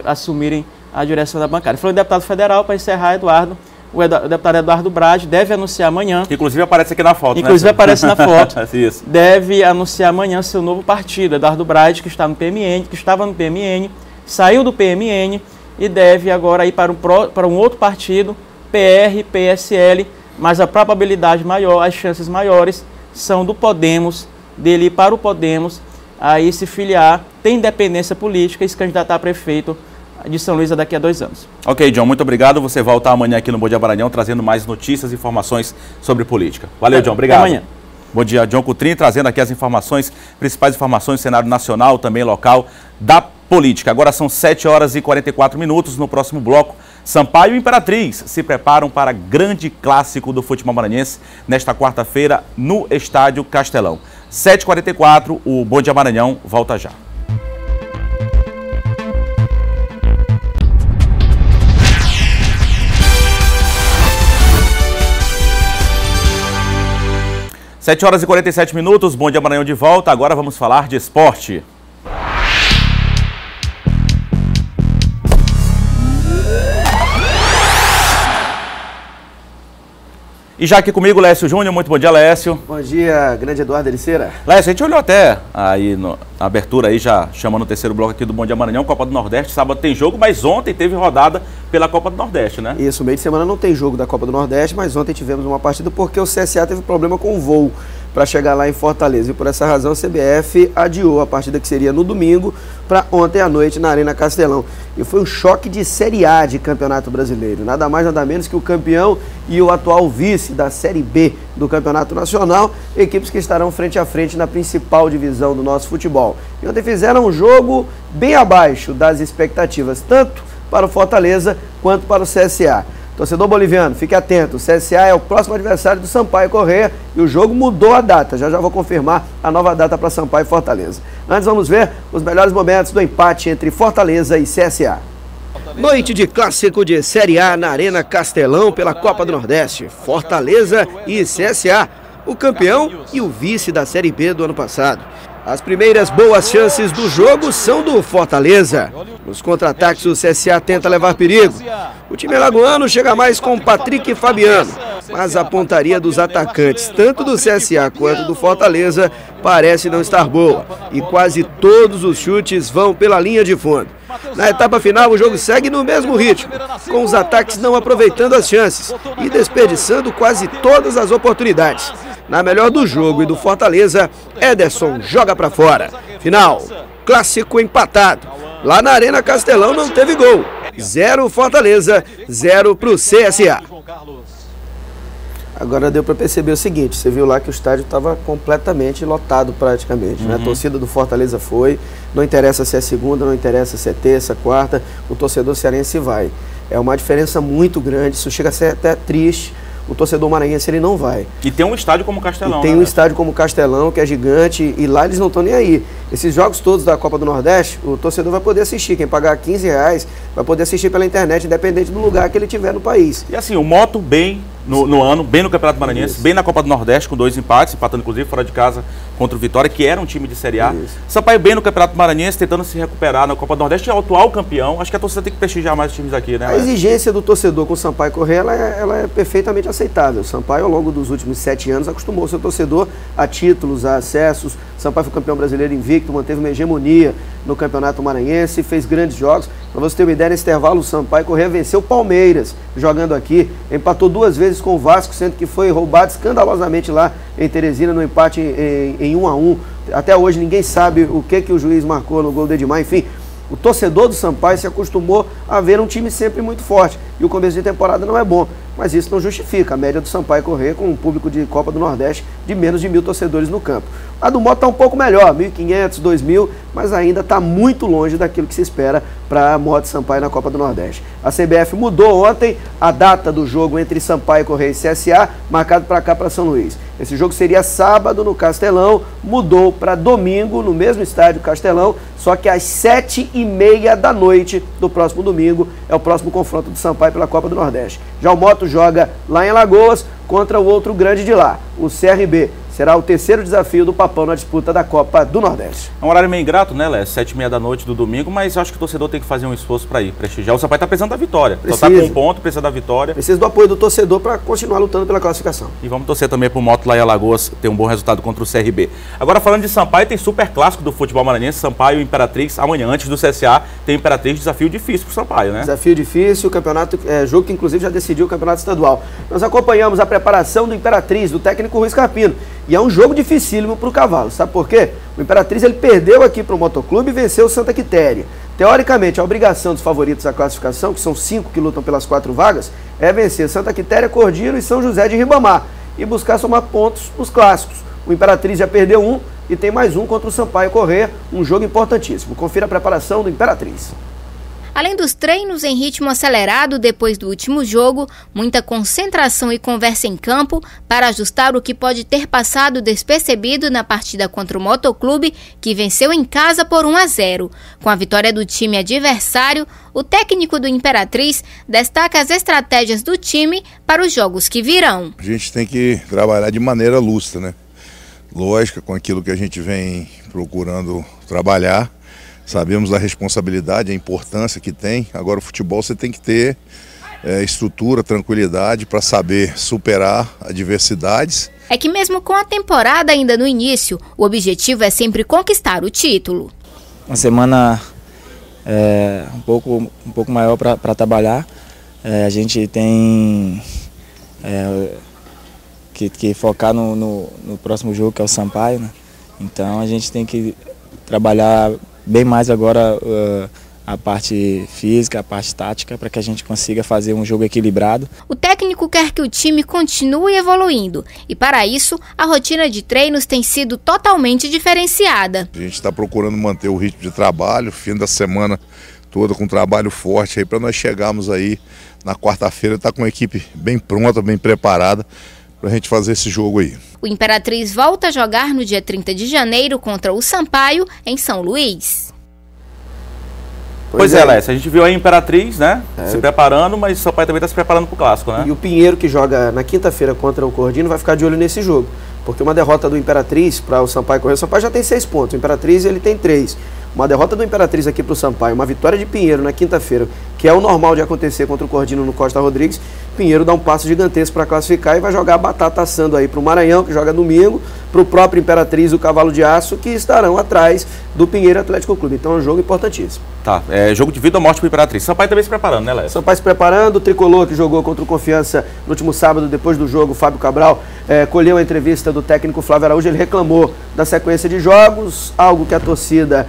assumirem a direção da bancada. Falando de deputado federal, para encerrar, Eduardo, o deputado Eduardo Brade deve anunciar amanhã. Inclusive aparece aqui na foto, Inclusive aparece na foto. Isso. Deve anunciar amanhã seu novo partido. Eduardo Brade, que está no PMN, que estava no PMN, saiu do PMN e deve agora ir para um outro partido, PR, PSL, mas a probabilidade maior, as chances maiores são do Podemos, dele ir para o Podemos, aí se filiar, ter independência política e se candidatar a prefeito de São Luís daqui a 2 anos. Ok, John, muito obrigado. Você volta amanhã aqui no Bom Dia Maranhão, trazendo mais notícias e informações sobre política. Valeu, John, obrigado. Até amanhã. Bom dia, John Coutrin, trazendo aqui as informações, principais informações do cenário nacional, também local, da política. Agora são 7 horas e 44 minutos. No próximo bloco, Sampaio e Imperatriz se preparam para grande clássico do futebol maranhense nesta quarta-feira no Estádio Castelão. 7h44, o Bom Dia Maranhão volta já. Sete horas e 47 minutos, Bom Dia Maranhão de volta. Agora vamos falar de esporte. E já aqui comigo, Lécio Júnior. Muito bom dia, Lécio. Bom dia, grande Eduardo Ericeira. Lécio, a gente olhou até aí na abertura, aí já chamando o terceiro bloco aqui do Bom Dia Maranhão, Copa do Nordeste. Sábado tem jogo, mas ontem teve rodada pela Copa do Nordeste, né? Isso, meio de semana não tem jogo da Copa do Nordeste, mas ontem tivemos uma partida porque o CSA teve problema com o voo para chegar lá em Fortaleza. E por essa razão a CBF adiou a partida que seria no domingo para ontem à noite na Arena Castelão. E foi um choque de Série A de Campeonato Brasileiro. Nada mais, nada menos que o campeão e o atual vice da Série B do Campeonato Nacional, equipes que estarão frente a frente na principal divisão do nosso futebol. E ontem fizeram um jogo bem abaixo das expectativas, tanto para o Fortaleza quanto para o CSA. Torcedor boliviano, fique atento, o CSA é o próximo adversário do Sampaio Corrêa e o jogo mudou a data, já vou confirmar a nova data para Sampaio e Fortaleza. Antes vamos ver os melhores momentos do empate entre Fortaleza e CSA. Noite de clássico de Série A na Arena Castelão pela Copa do Nordeste, Fortaleza e CSA, o campeão e o vice da Série B do ano passado. As primeiras boas chances do jogo são do Fortaleza. Nos contra-ataques o CSA tenta levar perigo. O time alagoano chega mais com Patrick e Fabiano, mas a pontaria dos atacantes, tanto do CSA quanto do Fortaleza, parece não estar boa. E quase todos os chutes vão pela linha de fundo. Na etapa final o jogo segue no mesmo ritmo, com os ataques não aproveitando as chances e desperdiçando quase todas as oportunidades. Na melhor do jogo e do Fortaleza, Ederson joga pra fora. Final, clássico empatado. Lá na Arena Castelão não teve gol. 0 Fortaleza, 0 pro CSA. Agora deu para perceber o seguinte, você viu lá que o estádio estava completamente lotado praticamente, né? A torcida do Fortaleza foi, não interessa se é segunda, não interessa se é terça, quarta, o torcedor cearense vai. É uma diferença muito grande, isso chega a ser até triste. O torcedor maranhense ele não vai. E tem um estádio como o Castelão, e tem um estádio como o Castelão, que é gigante, e lá eles não estão nem aí. Esses jogos todos da Copa do Nordeste, o torcedor vai poder assistir. Quem pagar R$15 vai poder assistir pela internet, independente do lugar que ele estiver no país. E assim, o Moto bem no ano, bem no Campeonato Maranhense, bem na Copa do Nordeste, com 2 empates, empatando inclusive fora de casa contra o Vitória, que era um time de Série A. Sampaio bem no Campeonato Maranhense, tentando se recuperar na Copa do Nordeste, é o atual campeão. Acho que a torcida tem que prestigiar mais os times aqui, né? A exigência do torcedor com o Sampaio Corrêa, ela é perfeitamente aceitável. O Sampaio, ao longo dos últimos 7 anos, acostumou o seu torcedor a títulos, a acessos. O Sampaio foi campeão brasileiro invicto, manteve uma hegemonia no Campeonato Maranhense, fez grandes jogos. Para você ter uma ideia, nesse intervalo, o Sampaio Corrêa venceu o Palmeiras, jogando aqui, empatou 2 vezes com o Vasco, sendo que foi roubado escandalosamente lá em Teresina, no empate em 1-1. Até hoje ninguém sabe o que o juiz marcou no gol do Edmar, enfim. O torcedor do Sampaio se acostumou a ver um time sempre muito forte. E o começo de temporada não é bom. Mas isso não justifica a média do Sampaio Corrêa com um público de Copa do Nordeste de menos de 1.000 torcedores no campo. A do Moto está um pouco melhor, 1.500, 2.000, mas ainda está muito longe daquilo que se espera para a Moto Sampaio na Copa do Nordeste. A CBF mudou ontem a data do jogo entre Sampaio Corrêa e CSA, marcado para cá, para São Luís. Esse jogo seria sábado no Castelão, mudou para domingo no mesmo estádio Castelão, só que às 7h30 da noite do próximo domingo é o próximo confronto do Sampaio pela Copa do Nordeste. Já o Moto joga lá em Alagoas contra o outro grande de lá, o CRB. Será o terceiro desafio do Papão na disputa da Copa do Nordeste. É um horário meio ingrato, né, Léo? 7h30 da noite do domingo, mas acho que o torcedor tem que fazer um esforço para ir prestigiar. O Sampaio está precisando da vitória. Só está com um ponto, precisa da vitória. Precisa do apoio do torcedor para continuar lutando pela classificação. E vamos torcer também para o Moto lá em Alagoas ter um bom resultado contra o CRB. Agora, falando de Sampaio, tem super clássico do futebol maranhense, Sampaio e Imperatriz. Amanhã, antes do CSA, tem Imperatriz, desafio difícil para o Sampaio, né? Desafio difícil, o campeonato, jogo que inclusive já decidiu o campeonato estadual. Nós acompanhamos a preparação do Imperatriz, do técnico Rui Scarpino. E é um jogo dificílimo para o Cavalo. Sabe por quê? O Imperatriz ele perdeu aqui para o Motoclube e venceu o Santa Quitéria. Teoricamente, a obrigação dos favoritos da classificação, que são 5 que lutam pelas 4 vagas, é vencer Santa Quitéria, Cordiro e São José de Ribamar e buscar somar pontos nos clássicos. O Imperatriz já perdeu um e tem mais um contra o Sampaio Corrêa, um jogo importantíssimo. Confira a preparação do Imperatriz. Além dos treinos em ritmo acelerado depois do último jogo, muita concentração e conversa em campo para ajustar o que pode ter passado despercebido na partida contra o Motoclube, que venceu em casa por 1-0. Com a vitória do time adversário, o técnico do Imperatriz destaca as estratégias do time para os jogos que virão. A gente tem que trabalhar de maneira lúcida, né? Lógica, com aquilo que a gente vem procurando trabalhar. Sabemos da responsabilidade, a importância que tem. Agora o futebol você tem que ter estrutura, tranquilidade para saber superar adversidades. É que mesmo com a temporada ainda no início, o objetivo é sempre conquistar o título. Uma semana um pouco maior para trabalhar. A gente tem que focar no próximo jogo, que é o Sampaio, né? Então a gente tem que trabalhar bem mais agora a parte física, a parte tática, para que a gente consiga fazer um jogo equilibrado. O técnico quer que o time continue evoluindo e, para isso, a rotina de treinos tem sido totalmente diferenciada. A gente está procurando manter o ritmo de trabalho, fim da semana toda com trabalho forte aí para nós chegarmos aí na quarta-feira, tá com a equipe bem pronta, bem preparada para a gente fazer esse jogo aí. O Imperatriz volta a jogar no dia 30 de janeiro contra o Sampaio, em São Luís. Pois é, Lécio, a gente viu a Imperatriz, né, se preparando, mas o Sampaio também está se preparando para o Clássico, né? E o Pinheiro, que joga na quinta-feira contra o Cordino, vai ficar de olho nesse jogo. Porque uma derrota do Imperatriz para o Sampaio Corrêa, o Sampaio já tem 6 pontos, o Imperatriz ele tem 3. Uma derrota do Imperatriz aqui para o Sampaio, uma vitória de Pinheiro na quinta-feira, que é o normal de acontecer contra o Cordino no Costa Rodrigues, Pinheiro dá um passo gigantesco para classificar e vai jogar a batata assando aí para o Maranhão, que joga domingo, para o próprio Imperatriz, o Cavalo de Aço, que estarão atrás do Pinheiro Atlético Clube. Então é um jogo importantíssimo. Tá, é jogo de vida ou morte para o Imperatriz. Sampaio também se preparando, né, Léo? Sampaio se preparando, o Tricolor, que jogou contra o Confiança no último sábado, depois do jogo, Fábio Cabral, colheu a entrevista do técnico Flávio Araújo, ele reclamou da sequência de jogos, algo que a torcida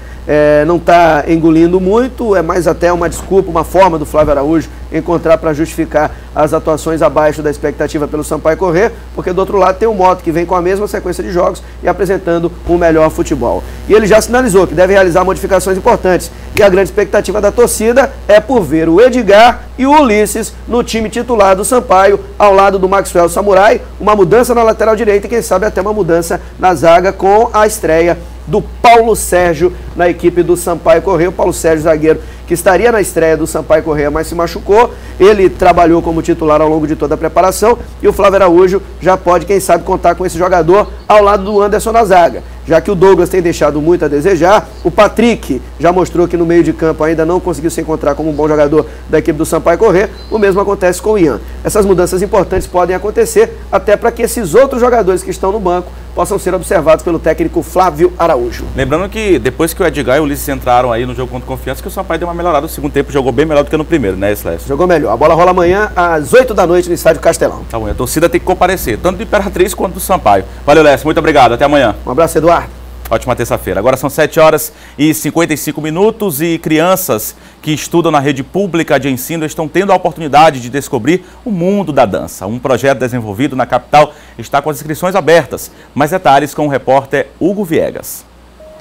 não está engolindo muito, é mais até uma desculpa, uma forma do Flávio Araújo encontrar para justificar as atuações abaixo da expectativa pelo Sampaio Corrêa, porque do outro lado tem o Mota, que vem com a mesma sequência de jogos e apresentando um melhor futebol. E ele já sinalizou que deve realizar modificações importantes, e a grande expectativa da torcida é por ver o Edgar e o Ulisses no time titular do Sampaio, ao lado do Maxwell Samurai, uma mudança na lateral direita e quem sabe até uma mudança na zaga com a estreia do Paulo Sérgio na equipe do Sampaio Corrêa. O Paulo Sérgio, zagueiro, que estaria na estreia do Sampaio Corrêa, mas se machucou. Ele trabalhou como titular ao longo de toda a preparação e o Flávio Araújo já pode, quem sabe, contar com esse jogador ao lado do Anderson na zaga. Já que o Douglas tem deixado muito a desejar, o Patrick já mostrou que no meio de campo ainda não conseguiu se encontrar como um bom jogador da equipe do Sampaio Corrêa, o mesmo acontece com o Ian. Essas mudanças importantes podem acontecer até para que esses outros jogadores que estão no banco possam ser observados pelo técnico Flávio Araújo. Lembrando que depois que o Edgar e o Ulisses entraram aí no jogo contra o Confiança, que o Sampaio deu uma melhorada no segundo tempo, jogou bem melhor do que no primeiro, né, Slésio? Jogou melhor. A bola rola amanhã às 8 da noite no estádio Castelão. Tá bom, a torcida tem que comparecer, tanto do Imperatriz quanto do Sampaio. Valeu, Lécio, muito obrigado, até amanhã. Um abraço, Eduardo. Ótima terça-feira. Agora são 7h55 e crianças que estudam na rede pública de ensino estão tendo a oportunidade de descobrir o mundo da dança. Um projeto desenvolvido na capital está com as inscrições abertas. Mais detalhes com o repórter Hugo Viegas.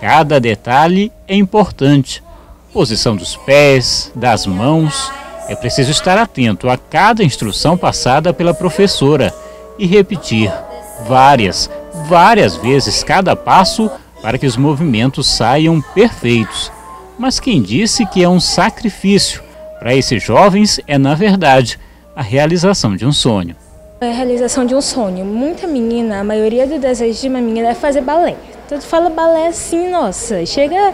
Cada detalhe é importante. Posição dos pés, das mãos. É preciso estar atento a cada instrução passada pela professora e repetir várias vezes cada passo para que os movimentos saiam perfeitos. Mas quem disse que é um sacrifício? Para esses jovens é, na verdade, a realização de um sonho. É a realização de um sonho. Muita menina, a maioria do desejo de uma menina é fazer balé. Todo fala balé assim, nossa, chega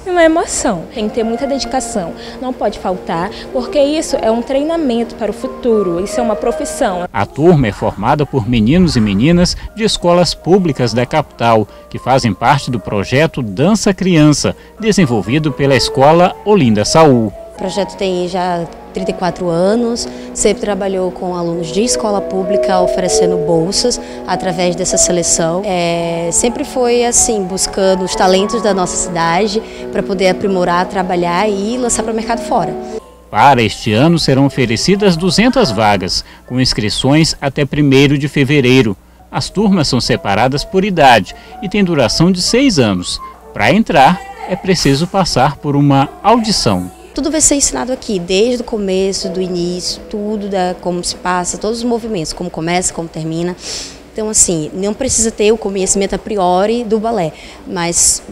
uma emoção. Tem que ter muita dedicação, não pode faltar, porque isso é um treinamento para o futuro, isso é uma profissão. A turma é formada por meninos e meninas de escolas públicas da capital, que fazem parte do projeto Dança Criança, desenvolvido pela Escola Olinda Saul. O projeto tem já 34 anos, sempre trabalhou com alunos de escola pública, oferecendo bolsas através dessa seleção. Sempre foi assim, buscando os talentos da nossa cidade para poder aprimorar, trabalhar e lançar para o mercado fora. Para este ano serão oferecidas 200 vagas, com inscrições até 1º de fevereiro. As turmas são separadas por idade e têm duração de 6 anos. Para entrar, é preciso passar por uma audição. Tudo vai ser ensinado aqui, desde o começo, do início, tudo, como se passa, todos os movimentos, como começa, como termina. Então, assim, não precisa ter o conhecimento a priori do balé, mas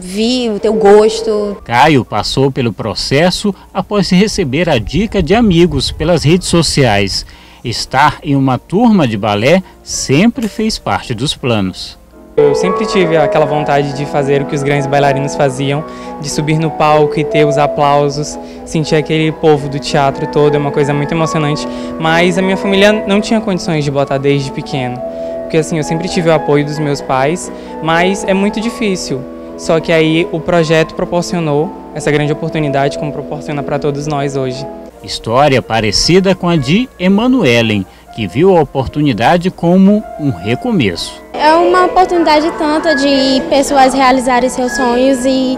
ter o gosto. Caio passou pelo processo após receber a dica de amigos pelas redes sociais. Estar em uma turma de balé sempre fez parte dos planos. Eu sempre tive aquela vontade de fazer o que os grandes bailarinos faziam, de subir no palco e ter os aplausos, sentir aquele povo do teatro todo, é uma coisa muito emocionante. Mas a minha família não tinha condições de botar desde pequeno, porque assim, eu sempre tive o apoio dos meus pais, mas é muito difícil. Só que aí o projeto proporcionou essa grande oportunidade, como proporciona para todos nós hoje. História parecida com a de Emanuelen, que viu a oportunidade como um recomeço. É uma oportunidade tanto de pessoas realizarem seus sonhos e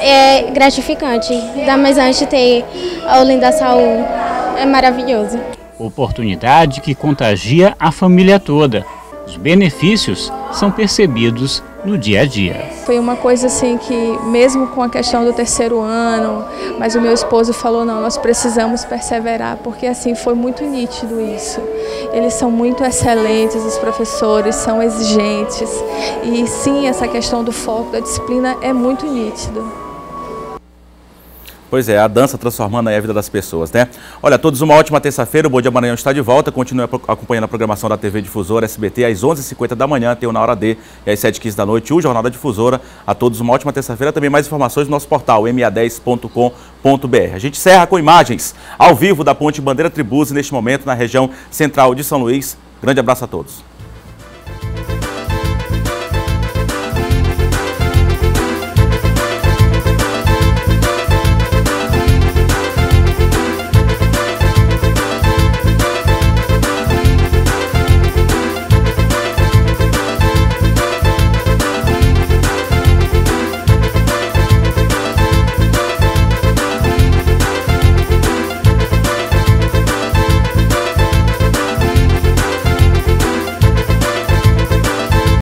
é gratificante. Ainda mais antes de ter a Olinda Saul, é maravilhoso. Oportunidade que contagia a família toda. Os benefícios são percebidos no dia a dia. Foi uma coisa assim que, mesmo com a questão do 3º ano, mas o meu esposo falou, não, nós precisamos perseverar, porque assim foi muito nítido isso. Eles são muito excelentes, os professores são exigentes e sim, essa questão do foco, da disciplina é muito nítido. Pois é, a dança transformando aí a vida das pessoas, né? Olha, a todos uma ótima terça-feira, o Bom Dia Maranhão está de volta, continue acompanhando a programação da TV Difusora SBT às 11h50 da manhã, tem o Na Hora D, e às 7h15 da noite, o Jornal da Difusora. A todos uma ótima terça-feira, também mais informações no nosso portal, ma10.com.br. A gente encerra com imagens ao vivo da Ponte Bandeira Tribuzzi, neste momento na região central de São Luís. Grande abraço a todos.